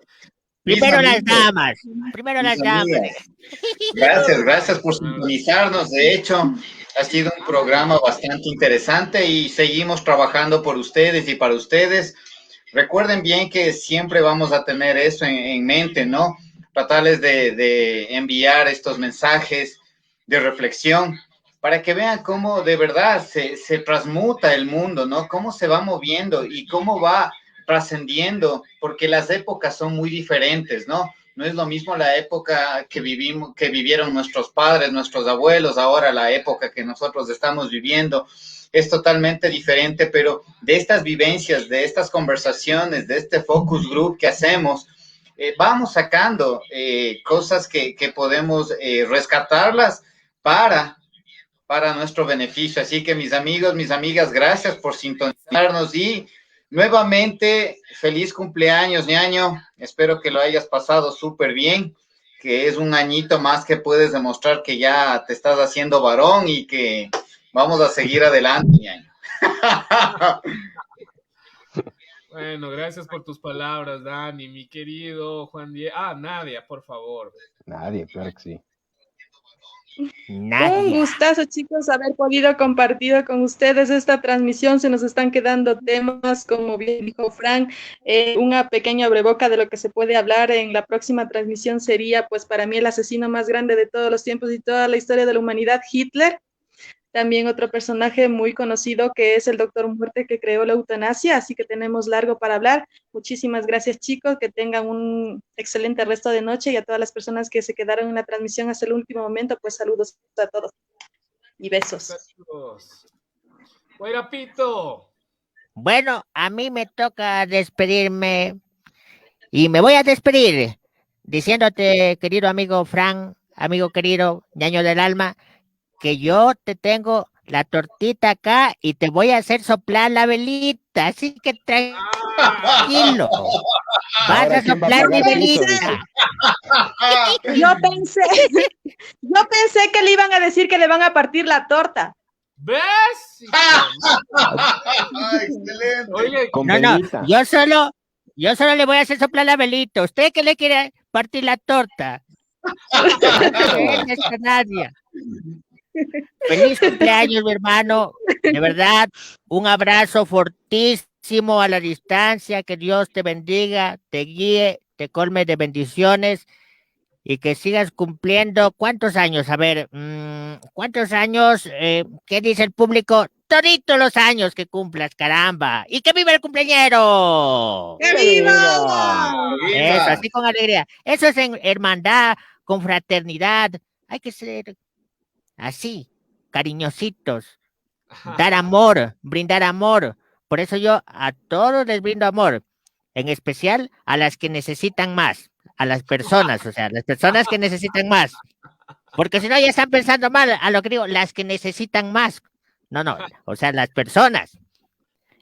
Primero Mis las amigos, damas. Primero las mis damas. amigas, gracias por sintonizarnos. De hecho, ha sido un programa bastante interesante y seguimos trabajando por ustedes y para ustedes. Recuerden bien que siempre vamos a tener eso en mente, ¿no? Tratarles de enviar estos mensajes de reflexión para que vean cómo de verdad se transmuta el mundo, ¿no? Cómo se va moviendo y cómo va trascendiendo, porque las épocas son muy diferentes, ¿no? No es lo mismo la época que vivieron nuestros padres, nuestros abuelos, ahora la época que nosotros estamos viviendo es totalmente diferente, pero de estas vivencias, de estas conversaciones, de este focus group que hacemos, vamos sacando cosas que podemos rescatarlas para nuestro beneficio. Así que mis amigos, mis amigas, gracias por sintonizarnos y nuevamente feliz cumpleaños, ñaño. Espero que lo hayas pasado súper bien, que es un añito más que puedes demostrar que ya te estás haciendo varón y que vamos a seguir adelante, ñaño. Bueno, gracias por tus palabras, Dani, mi querido Juan Diego. Nadia, por favor. Nadie, claro que sí. Un gustazo, chicos, haber podido compartir con ustedes esta transmisión. Se nos están quedando temas, como bien dijo Frank, una pequeña breboca de lo que se puede hablar en la próxima transmisión sería, pues para mí, el asesino más grande de todos los tiempos y toda la historia de la humanidad, Hitler. También otro personaje muy conocido que es el Doctor Muerte, que creó la eutanasia, así que tenemos largo para hablar. Muchísimas gracias, chicos, que tengan un excelente resto de noche, y a todas las personas que se quedaron en la transmisión hasta el último momento, pues saludos a todos y besos. Guairapito. Bueno, a mí me toca despedirme y me voy a despedir diciéndote, querido amigo Fran, amigo querido, ñaño del alma, que yo te tengo la tortita acá y te voy a hacer soplar la velita, así que tranquilo. Vas a soplar mi velita. Yo pensé que le iban a decir que le van a partir la torta. ¿Ves? Excelente. Oye, No, yo solo le voy a hacer soplar la velita. ¿Usted qué le quiere partir la torta? Nadia. Feliz cumpleaños, mi hermano. De verdad, un abrazo fortísimo a la distancia. Que Dios te bendiga, te guíe, te colme de bendiciones y que sigas cumpliendo. ¿Cuántos años? A ver, ¿cuántos años? ¿Qué dice el público? Toditos los años que cumplas, caramba. ¡Y que viva el cumpleañero! ¡Que viva! Eso, así con alegría. Eso es en hermandad, con fraternidad. Hay que ser así, cariñositos, dar amor, brindar amor. Por eso yo a todos les brindo amor, en especial a las que necesitan más, a las personas, o sea, las personas que necesitan más. Porque si no ya están pensando mal a lo que digo, las que necesitan más. No, o sea, las personas.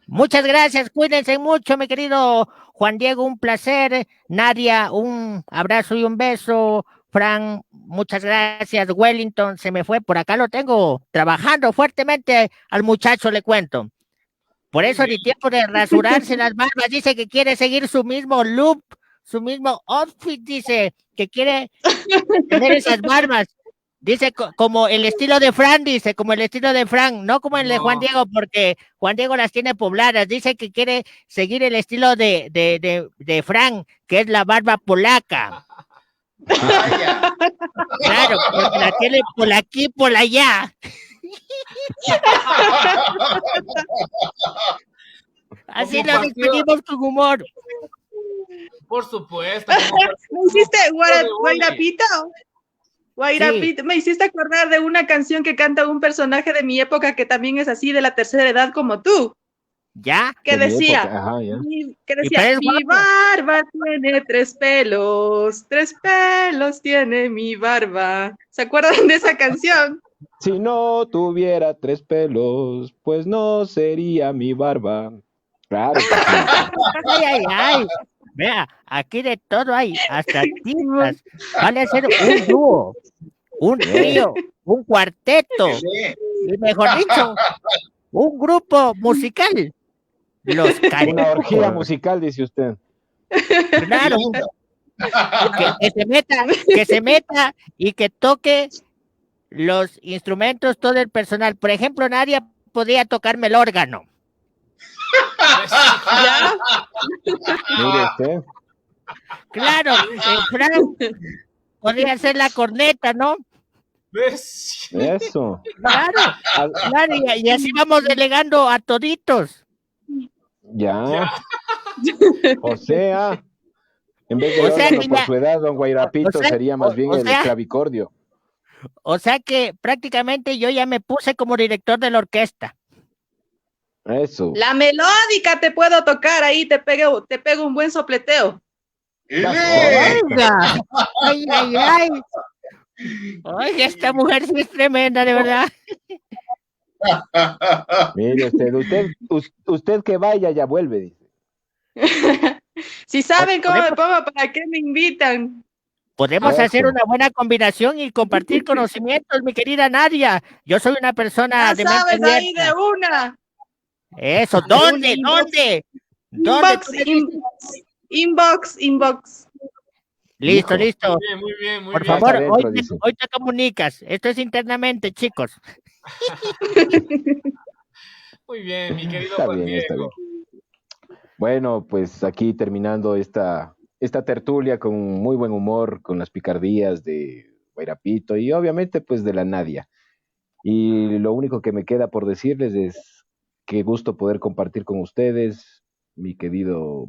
Muchas gracias, cuídense mucho, mi querido Juan Diego, un placer. Nadia, un abrazo y un beso. Fran, muchas gracias. Wellington se me fue, por acá lo tengo trabajando fuertemente al muchacho, le cuento. Por eso ni tiempo de rasurarse las barbas, dice que quiere seguir su mismo look, su mismo outfit, dice que quiere tener esas barbas. Dice como el estilo de Fran, dice, como el estilo de Fran, no como el de Juan Diego, porque Juan Diego las tiene pobladas. Dice que quiere seguir el estilo de Fran, que es la barba polaca. Claro, porque la tiene por aquí, por allá. Así nos despedimos con humor. Por supuesto. ¿Me hiciste Guairapito? Guairapito, sí. Me hiciste acordar de una canción que canta un personaje de mi época que también es así, de la tercera edad como tú. ¿Ya? Que decía, mi barba tiene 3 pelos, 3 pelos tiene mi barba. ¿Se acuerdan de esa canción? Si no tuviera 3 pelos, pues no sería mi barba. Claro. Ay. Vea, aquí de todo hay, hasta tipas. Vale a ser un dúo, un trío, un cuarteto, y mejor dicho, un grupo musical. Los Una orgía musical, dice usted. Claro, que se meta y que toque los instrumentos, todo el personal. Por ejemplo, Nadia podría tocarme el órgano. ¿Ya? Mire usted, Claro, Frank podría ser la corneta, ¿no? ¿Ves? eso. Claro, claro, y así vamos delegando a toditos. Ya. O sea, en vez del O sea, órgano que por ya- su edad, don Guairapito o sea- sería más bien o el sea- clavicordio. O sea que prácticamente yo ya me puse como director de la orquesta. Eso. La melódica te puedo tocar ahí, te pego un buen sopleteo. Oiga, ay, ay, ay. Oiga, esta mujer sí es tremenda, de verdad. Mire usted que vaya ya vuelve, dice. Si saben cómo me pongo, ¿para qué me invitan? Podemos Eso. hacer una buena combinación y compartir conocimientos, mi querida Nadia. Yo soy una persona Ya de mente sabes, ahí abierta. de una. Eso, ¿dónde? inbox. ¿Dónde? ¿Dónde? Inbox, Tú me dices. inbox. Listo, Hijo. listo. Muy bien, muy bien, muy Por bien. favor, adentro, dice. hoy te comunicas. Esto es internamente, chicos. Muy bien, mi querido Está Juan bien, está Diego. bien. Bueno, pues aquí terminando esta tertulia con muy buen humor, con las picardías de Guairapito y obviamente pues de la Nadia. Y lo único que me queda por decirles es qué gusto poder compartir con ustedes, mi querido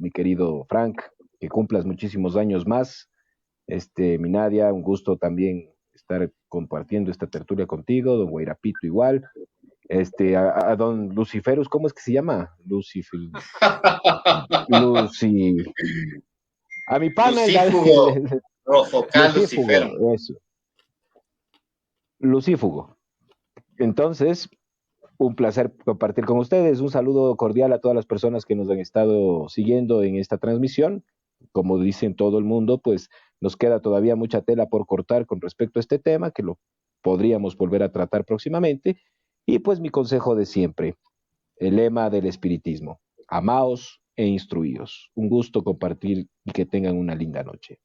Frank, que cumplas muchísimos años más. Mi Nadia, un gusto también estar compartiendo esta tertulia contigo, don Guairapito igual. A don Luciferus, ¿cómo es que se llama? A mi pana Lucífugo, Rofocal Lucífugo, Lucifero. eso. Lucífugo. Entonces, un placer compartir con ustedes. Un saludo cordial a todas las personas que nos han estado siguiendo en esta transmisión. Como dicen todo el mundo, pues nos queda todavía mucha tela por cortar con respecto a este tema, que lo podríamos volver a tratar próximamente. Y pues mi consejo de siempre, el lema del espiritismo: amaos e instruíos. Un gusto compartir y que tengan una linda noche.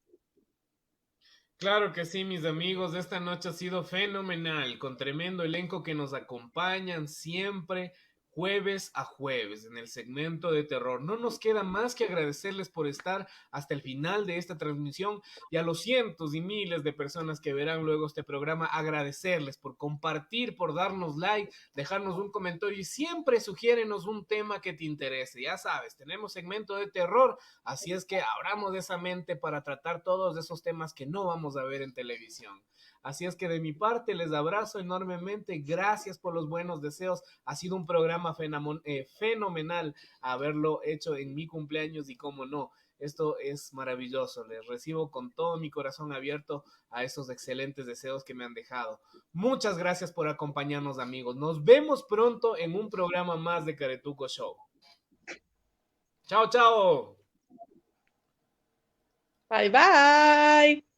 Claro que sí, mis amigos. Esta noche ha sido fenomenal, con tremendo elenco que nos acompañan siempre, jueves a jueves, en el segmento de terror. No nos queda más que agradecerles por estar hasta el final de esta transmisión y a los cientos y miles de personas que verán luego este programa, agradecerles por compartir, por darnos like, dejarnos un comentario y siempre sugiérenos un tema que te interese. Ya sabes, tenemos segmento de terror, así es que abramos esa mente para tratar todos esos temas que no vamos a ver en televisión. Así es que de mi parte les abrazo enormemente, gracias por los buenos deseos, ha sido un programa fenomenal haberlo hecho en mi cumpleaños y cómo no, esto es maravilloso, les recibo con todo mi corazón abierto a esos excelentes deseos que me han dejado. Muchas gracias por acompañarnos, amigos, nos vemos pronto en un programa más de Caretuco Show. Chao, chao. Bye, bye.